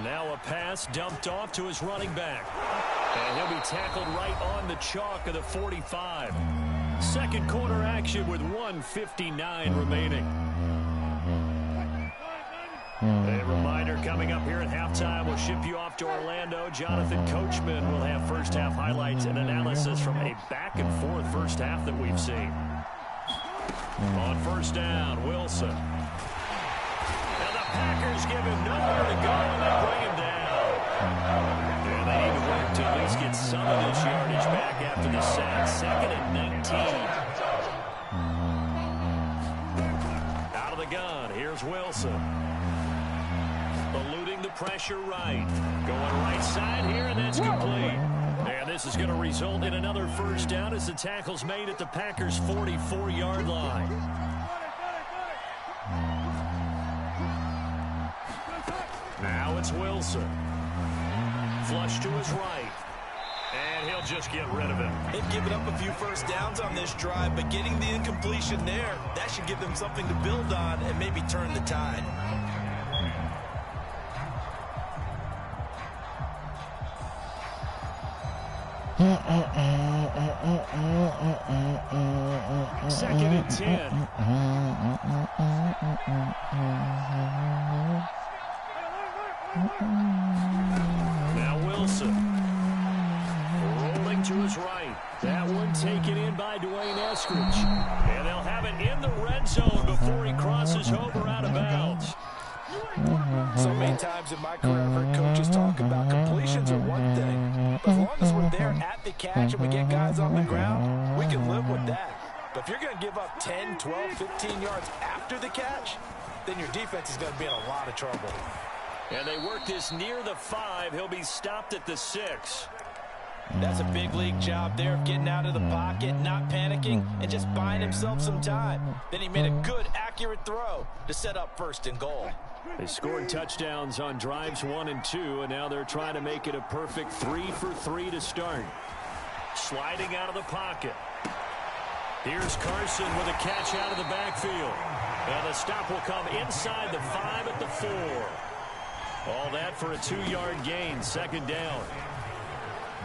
Now a pass dumped off to his running back. And he'll be tackled right on the chalk of the 45. Second quarter action with 1:59 remaining. A reminder coming up here at halftime. We'll ship you off to Orlando. Jonathan Coachman will have first half highlights and analysis from a back and forth first half that we've seen. On first down, Wilson. And the Packers give him nowhere to go and they bring him down. And they need to work to at least get some of this yardage back after the sack. 2nd and 19. Out of the gun, here's Wilson. Eluding the pressure right. Going right side here, and that's complete. And this is going to result in another first down as the tackle's made at the Packers' 44-yard line. Now it's Wilson. Flush to his right. And he'll just get rid of it. They've given up a few first downs on this drive, but getting the incompletion there, that should give them something to build on and maybe turn the tide. Second and 10. Now Wilson. Rolling to his right. That one taken in by Dwayne Eskridge. And they'll have it in the red zone before he crosses over out of bounds. So many times in my career, I've heard coaches talk about completions are one thing. But as long as we're there at the catch and we get guys on the ground, we can live with that. But if you're going to give up 10, 12, 15 yards after the catch, then your defense is going to be in a lot of trouble. And they work this near the 5. He'll be stopped at the 6. That's a big league job there of getting out of the pocket, not panicking, and just buying himself some time. Then he made a good, accurate throw to set up 1st and goal. They scored touchdowns on drives 1 and 2, and now they're trying to make it a perfect 3 for 3 to start. Sliding out of the pocket. Here's Carson with a catch out of the backfield. And the stop will come inside the 5 at the 4. All that for a 2-yard gain, 2nd down.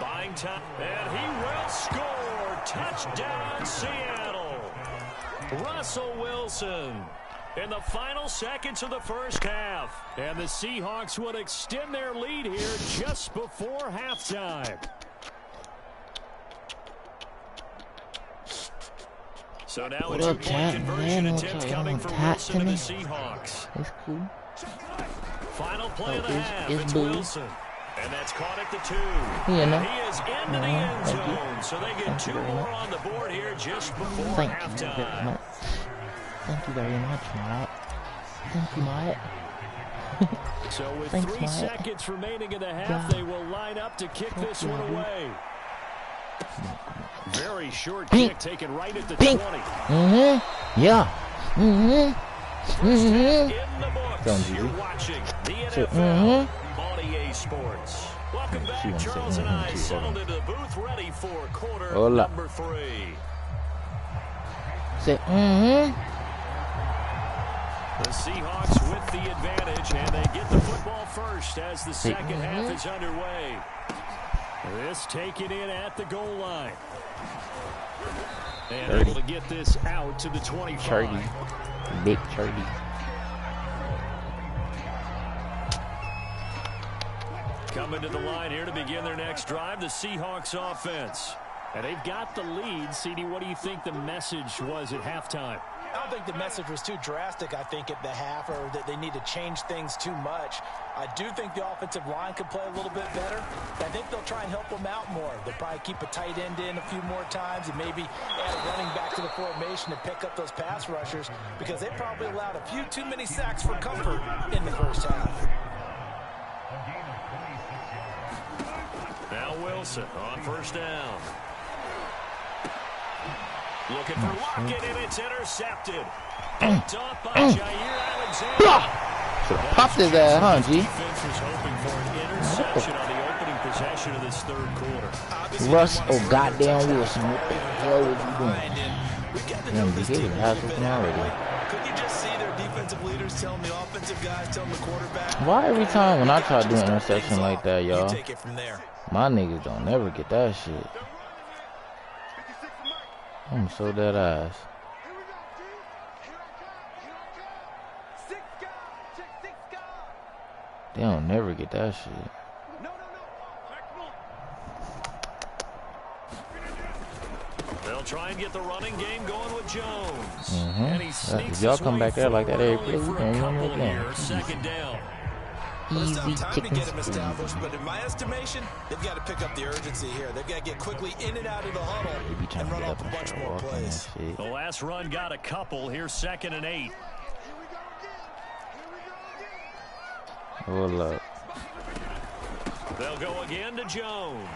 Buying time, and he will score. Touchdown, Seattle. Russell Wilson in the final seconds of the first half. And the Seahawks would extend their lead here just before halftime. So now a 2-point conversion attempt coming for Wilson and the Seahawks. That's cool. Final play of the half. It's Wilson. And that's caught at the 2. Yeah, no. He is into the end zone. So they get 2 more on the board here just before halftime. Thank you very much, Matt. Thank you, Matt. So with Thanks, 3 Matt. seconds remaining in the half, they will line up to kick this one away. Very short kick taken right at the 20. Yeah. In the books, you're watching the NFL on EA Sports. Welcome back. Charles and I settled into the booth ready for quarter number 3. Say, The Seahawks with the advantage, and they get the football first as the second half is underway. This taken in at the goal line. And 30. able to get this out to the 25. Charlie. Big Charlie. Coming to the line here to begin their next drive, the Seahawks offense. And they've got the lead. CD, what do you think the message was at halftime? I don't think the message was too drastic, I think, at the half, or that they need to change things too much. I do think the offensive line could play a little bit better. I think they'll try and help them out more. They'll probably keep a tight end in a few more times and maybe add a running back to the formation to pick up those pass rushers, because they probably allowed a few too many sacks for comfort in the first half. Now Wilson on first down. Looking for Lockett, and it's intercepted. Picked off by Jair Alexander. Should have popped his ass, huh, G? Defense was hoping for an interception on the opening possession of this 3rd quarter. Russ, oh goddamn Wilson. What the hell was you doing? Damn, he gave his ass open already. Couldn't you just see their defensive leaders telling the offensive guys, telling the quarterback? Why every time when I try to do an interception like that, y'all, take it from there. my niggas don't never get that shit. I'm so dead ass. They don't never get that shit. They'll try and get the running game going with Jones. And he sneaks If y'all his come way back there like that every forward play, only we for a can't even couple win the here. game. 2nd down. Well, it's Easy not time to chicken get them skin. established, but in my estimation, they've got to pick up the urgency here. They've got to get quickly in and out of the huddle They be trying and to run get off up a and bunch start more walking plays. that shit. The last run got a couple. Here's 2nd and 8. Hold up. They'll go again to Jones.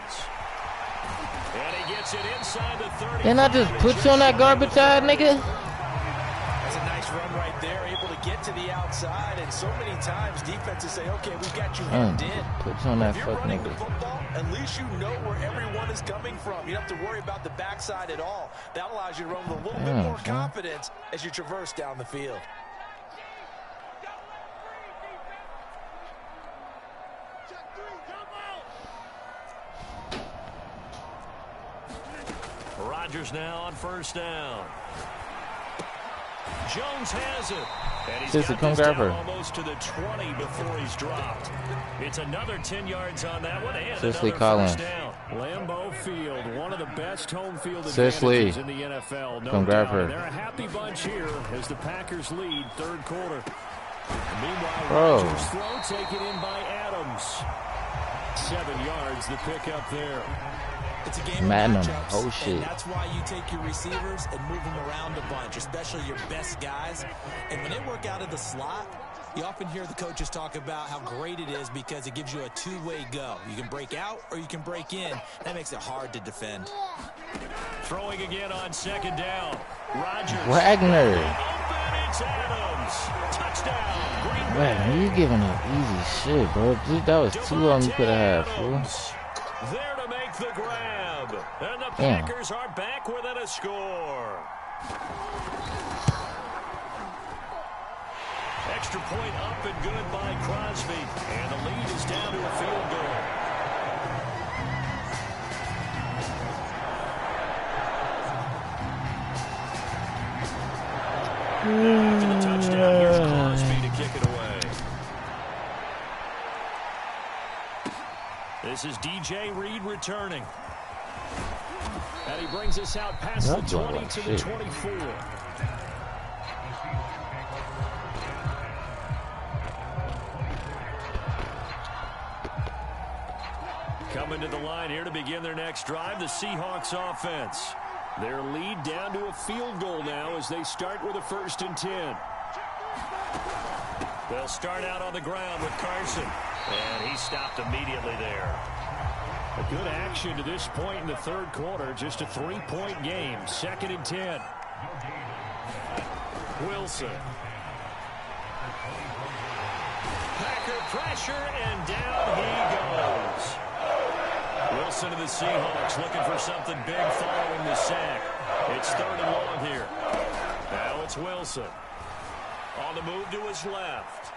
And he gets it inside the 30. Didn't I just put you on that garbage side, nigga? That's a nice run right there, able to get to the outside, and so many times defenses say, okay, we've got you hemmed in. Put you on that If you're fuck running the nigga. football, at least you know where everyone is coming from. You don't have to worry about the backside at all. That allows you to run with a little bit more confidence as you traverse down the field. Rodgers now on first down. Jones has it. And he's Sister, got come this grab down her. almost to the 20 before he's dropped. It's another 10 yards on that one and Cicely another Collins. first down. Lambeau Field, one of the best home field Cicely, advantages in the NFL. No come grab doubt. her. And they're a happy bunch here as the Packers lead 3rd quarter. Meanwhile, Bro. Rodgers' throw taken in by Adams. 7 yards the pickup there. It's a game Madden of on matchups, the whole shit. and that's why you take your receivers and move them around a bunch, especially your best guys. And when they work out of the slot, You often hear the coaches talk about how great it is because it gives you a two-way go. You can break out or you can break in. That makes it hard to defend. Throwing again on second down. Rodgers. Wagner. It's Adams. Touchdown. Man, you giving up easy shit, bro. That was too long you could have had, fool. There to make the grab. And the Packers are back within a score. Extra point up and good by Crosby. And the lead is down to a field goal. After the touchdown, here's Crosby to kick it away. This is DJ Reed returning. And he brings us out past the 20 to the 24. Coming to the line here to begin their next drive, the Seahawks offense. Their lead down to a field goal now as they start with a 1st and 10. They'll start out on the ground with Carson. And he stopped immediately there. A good action to this point in the third quarter. Just a 3-point game. 2nd and 10. Wilson. Packer pressure, and down he goes. Wilson of the Seahawks looking for something big following the sack. It's 3rd and long here. Now it's Wilson. On the move to his left.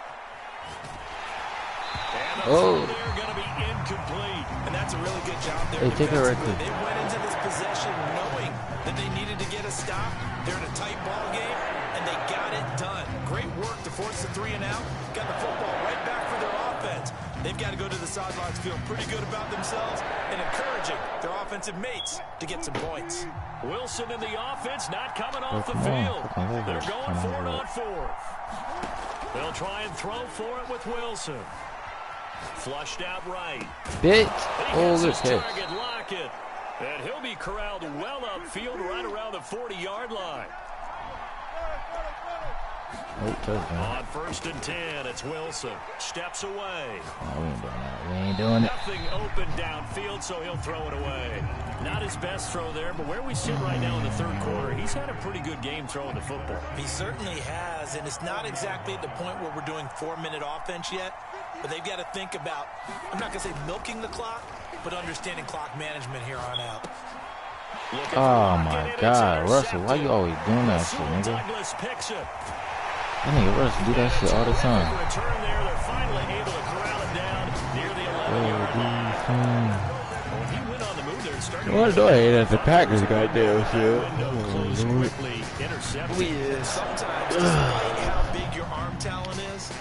And the throw there going to be incomplete. And that's a really good job there. Hey, take it right there. They went into this possession knowing that they needed to get a stop. They're in a tight ball game, and they got it done. Great work to force the 3 and out. Got the football right back for their offense. They've got to go to the sidelines feeling pretty good about themselves and encouraging their offensive mates to get some points. Wilson in the offense not coming off the field. They're going for it on 4th. They'll try and throw for it with Wilson. Flushed out right. Bitch. Oh, look at target, Lockett. And he'll be corralled well upfield right around the 40-yard line. On 1st and 10, it's Wilson. Steps away. Oh, we ain't doing that. We ain't doing it. Nothing open downfield, so he'll throw it away. Not his best throw there, but where we sit right now in the third quarter, he's had a pretty good game throwing the football. He certainly has, and it's not exactly at the point where we're doing 4-minute offense yet, but they've got to think about, I'm not going to say milking the clock, but understanding clock management here on out. Oh, my God. Russell, why you always doing that shit, nigga? Douglas picks it. That nigga Russell do that shit all the time. Return there, they're finally able to corral it down near the 11-yard line. What do I hate that the Packers got there, shit? Sometimes, despite how big your arm talent is,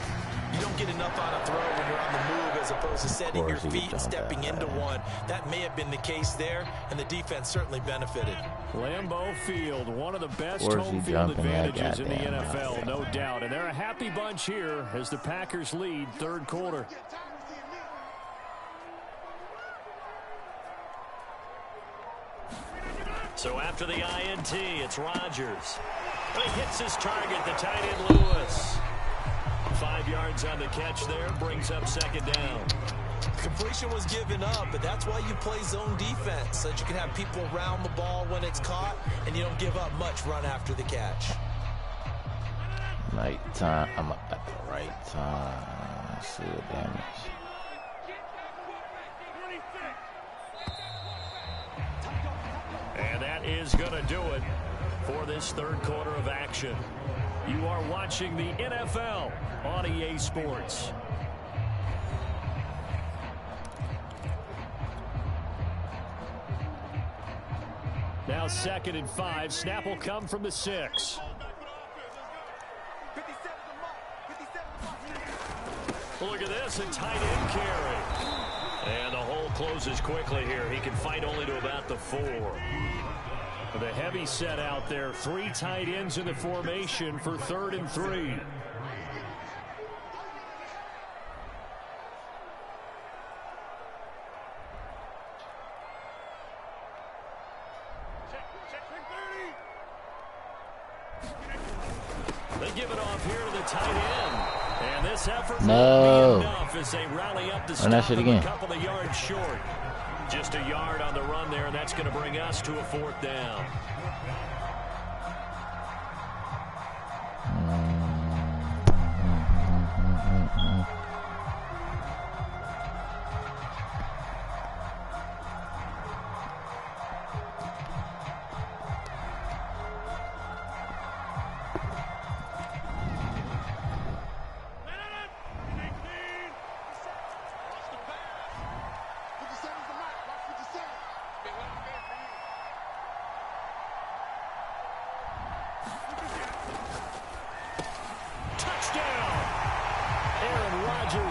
you don't get enough on a throw when you're on the move as opposed to setting your feet and stepping into one. That may have been the case there, and the defense certainly benefited. Lambeau Field, one of the best home field advantages in the NFL, no doubt. And they're a happy bunch here as the Packers lead third quarter. So after the INT, it's Rodgers. He hits his target, the tight end Lewis. 5 yards on the catch there, brings up 2nd down. Completion was given up, but that's why you play zone defense, so that you can have people around the ball when it's caught, and you don't give up much run after the catch. Night time. I'm up at the right time. Shield damage. And that is going to do it for this third quarter of action. You are watching the NFL on EA Sports. Now 2nd and 5. Snap will come from the 6. Look at this, a tight end carry. And the hole closes quickly here. He can fight only to about the 4. The heavy set out there. 3 tight ends in the formation for 3rd and 3. They give it off here to the tight end. And this effort No. will be enough as they rally up to Run that stop shit them a again. couple of yards short. Just a yard on the run there, and that's going to bring us to a 4th down.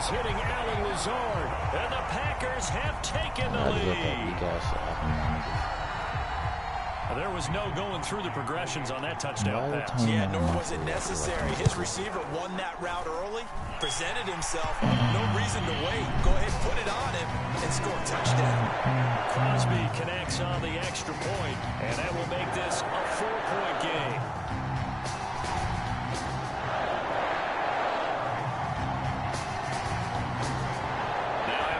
Hitting Allen Lazard, and the Packers have taken the lead. There was no going through the progressions on that touchdown pass. Yeah, nor was it necessary. His receiver won that route early, presented himself, no reason to wait. Go ahead, put it on him, and score a touchdown. Crosby connects on the extra point, and that will make this a 4-point game.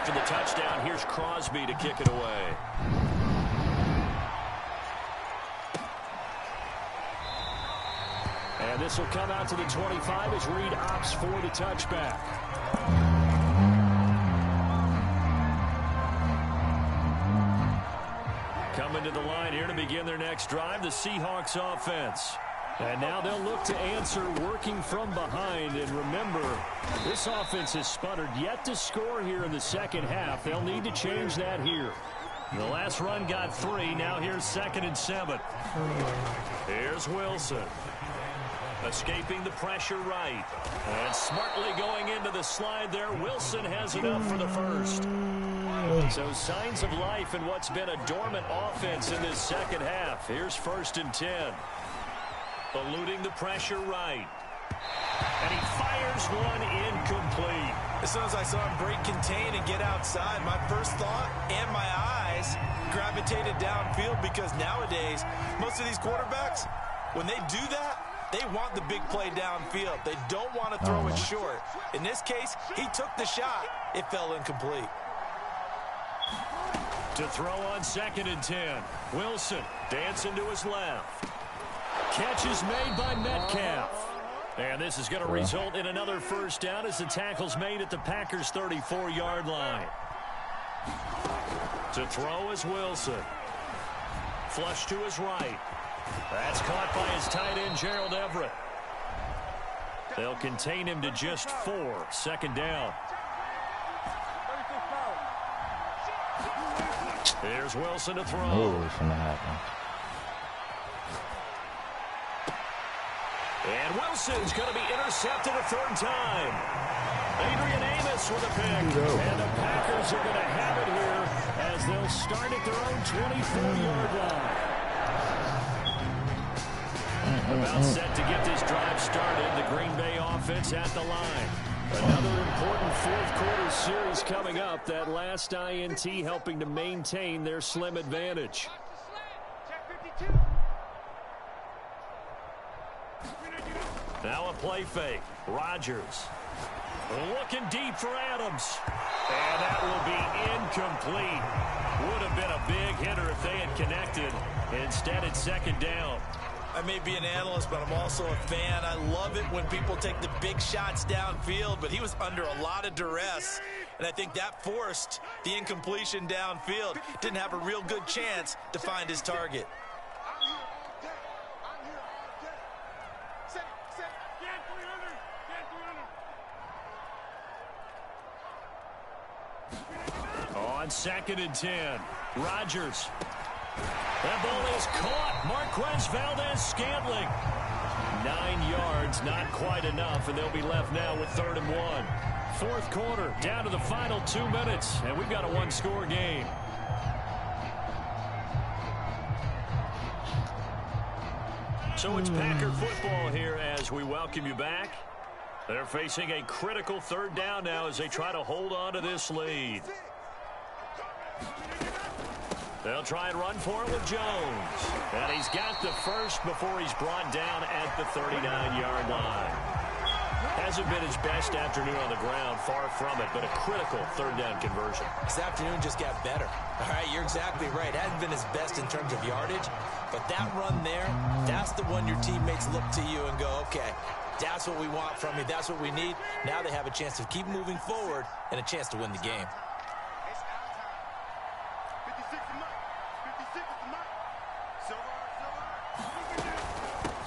The touchdown, here's Crosby to kick it away. And this will come out to the 25 as Reed opts for the touchback. Coming to the line here to begin their next drive, the Seahawks offense. And now they'll look to answer working from behind. And remember, this offense has sputtered yet to score here in the second half. They'll need to change that here. The last run got 3. Now here's 2nd and 7. Here's Wilson. Escaping the pressure right. And smartly going into the slide there. Wilson has enough for the first. So signs of life in what's been a dormant offense in this second half. Here's 1st and 10. Eluding the pressure right. And he fires one incomplete. As soon as I saw him break contain and get outside, my first thought and my eyes gravitated downfield, because nowadays, most of these quarterbacks, when they do that, they want the big play downfield. They don't want to throw it short. In this case, he took the shot. It fell incomplete. To throw on 2nd and 10. Wilson dancing to his left. Catch is made by Metcalf. And this is going to result in another first down as the tackle's made at the Packers' 34-yard line. To throw is Wilson. Flush to his right. That's caught by his tight end, Gerald Everett. They'll contain him to just 4. 2nd down. Here's Wilson to throw. Oh, it's going to happen. And Wilson's going to be intercepted a 3rd time. Adrian Amos with a pick. And the Packers are going to have it here as they'll start at their own 24-yard line. About set to get this drive started. The Green Bay offense at the line. Another important 4th quarter series coming up. That last INT helping to maintain their slim advantage. Now a play fake. Rodgers looking deep for Adams. And that will be incomplete. Would have been a big hitter if they had connected. Instead, it's 2nd down. I may be an analyst, but I'm also a fan. I love it when people take the big shots downfield, but he was under a lot of duress, and I think that forced the incompletion downfield. Didn't have a real good chance to find his target. On 2nd and 10, Rodgers. That ball is caught. Marquez Valdez-Scantling. 9 yards, not quite enough, and they'll be left now with 3rd and 1. 4th quarter, down to the final 2 minutes, and we've got a 1-score game. So it's Packer football here as we welcome you back. They're facing a critical 3rd down now as they try to hold on to this lead. They'll try and run for it with Jones. And he's got the first before he's brought down at the 39-yard line. hasn't been his best afternoon on the ground, far from it, but a critical third down conversion. This afternoon just got better. All right, you're exactly right. Hasn't been his best in terms of yardage, but that run there, that's the one your teammates look to you and go, okay, that's what we want from you. That's what we need. Now they have a chance to keep moving forward and a chance to win the game.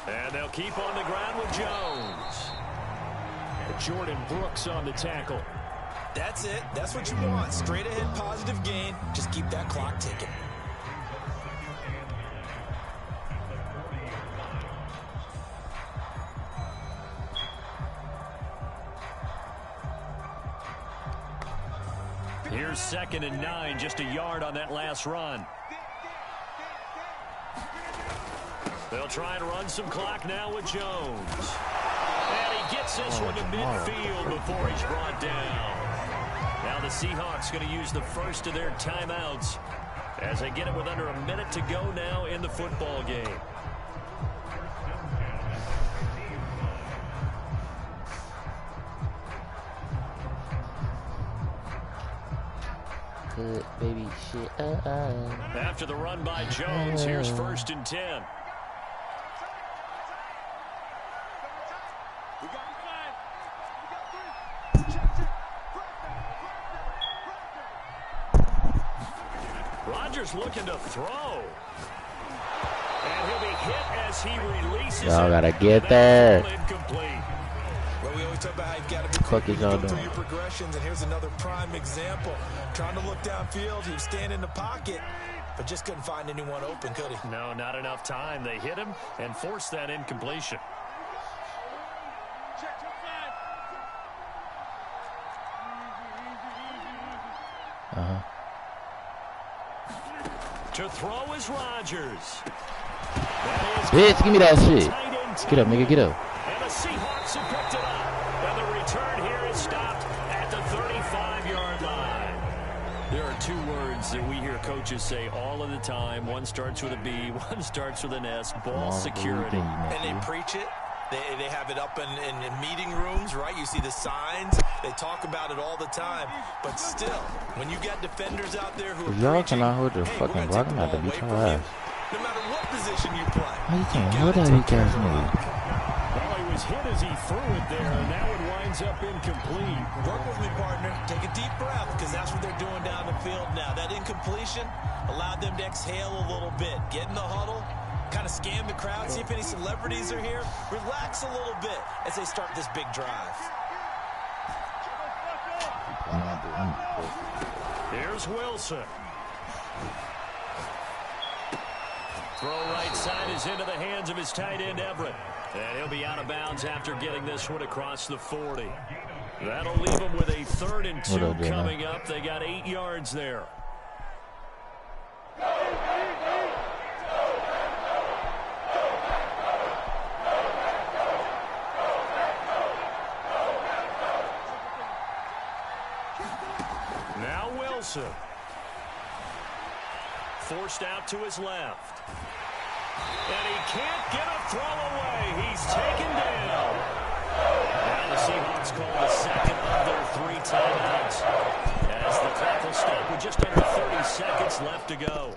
And they'll keep on the ground with Jones. Jordan Brooks on the tackle. That's it. That's what you want. Straight ahead positive gain. Just keep that clock ticking. Here's 2nd and 9, just a yard on that last run. They'll try and run some clock now with Jones. And he gets this one to midfield before he's brought down. Now the Seahawks going to use the first of their timeouts as they get it with under a minute to go now in the football game. Good baby shit. After the run by Jones, here's 1st and 10. Rodgers looking to throw. And he'll be hit as he releases y'all it. gotta get there. Incomplete. Well, we always talk about how you've got to be quick y'all through doing? your progressions, and here's another prime example. Trying to look downfield, he was standing in the pocket, but just couldn't find anyone open, could he? No, not enough time. They hit him and forced that incompletion. To throw is Rodgers. Bitch, give me that shit. Get up, nigga, get up. And the Seahawks have picked it up. And the return here is stopped at the 35-yard line. There are two words that we hear coaches say all of the time. One starts with a B, one starts with an S. Ball security. And they preach it. They have it up in meeting rooms, right? You see the signs. They talk about it all the time. But still, when you got defenders out there who are y'all preaching, cannot hold your hey, fucking we're block, gonna take I'm the about to ball beat away your from you, ass. no matter what position you play. How you can't hold that weak ass nigga? Well, he was hit as he threw it there, and now it winds up incomplete. Work with me, partner. Take a deep breath, because that's what they're doing down the field now. That incompletion allowed them to exhale a little bit. Get in the huddle, kind of scan the crowd, see if any celebrities are here. Relax a little bit as they start this big drive. Here's Wilson. Throw right side is into the hands of his tight end, Everett. And he'll be out of bounds after getting this one across the 40. That'll leave him with a 3rd and 2 coming up. They got 8 yards there. Now Wilson. Forced out to his left. And he can't get a throw away. He's taken down. Now the Seahawks call the second of their 3 timeouts as the clock will stop with just under 30 seconds left to go.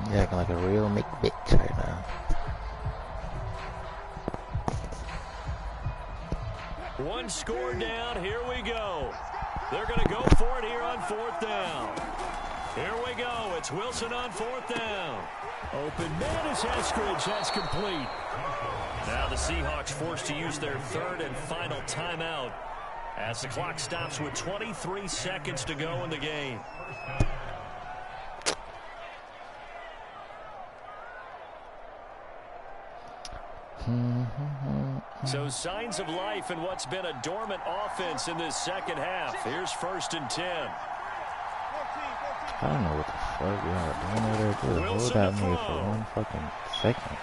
You're acting like a real bitch right now. One score down. Here we go. They're going to go for it here on 4th down. Here we go. It's Wilson on 4th down. Open man is Eskridge. That's complete. Now the Seahawks forced to use their 3rd and final timeout as the clock stops with 23 seconds to go in the game. So signs of life in what's been a dormant offense in this second half. Here's 1st and 10. I don't know what the fuck y'all doing over there. Just hold that nigga for 1 fucking second.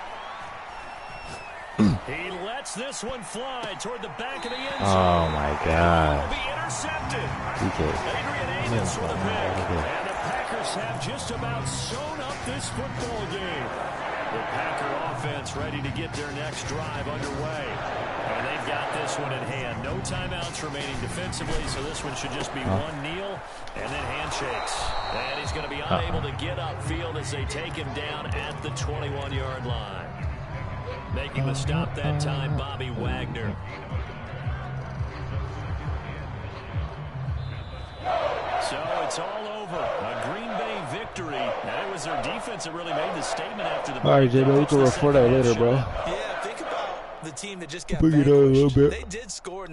He lets this one fly toward the back of the end zone. Oh my god. Will be intercepted. DK. Adrian Amos for the pick. And the Packers have just about sewn up this football game. The Packer offense defense ready to get their next drive underway. And they've got this one in hand. No timeouts remaining defensively, so this one should just be one kneel and then handshakes. And he's going to be unable to get upfield as they take him down at the 21-yard line. Making the stop that time, Bobby Wagner. So it's all over. A Green Bay victory. And it was their defense that really made the statement after the break. All right, J-Man, we can report that later, bro. Yeah, think about the team that just got vanquished. They did score.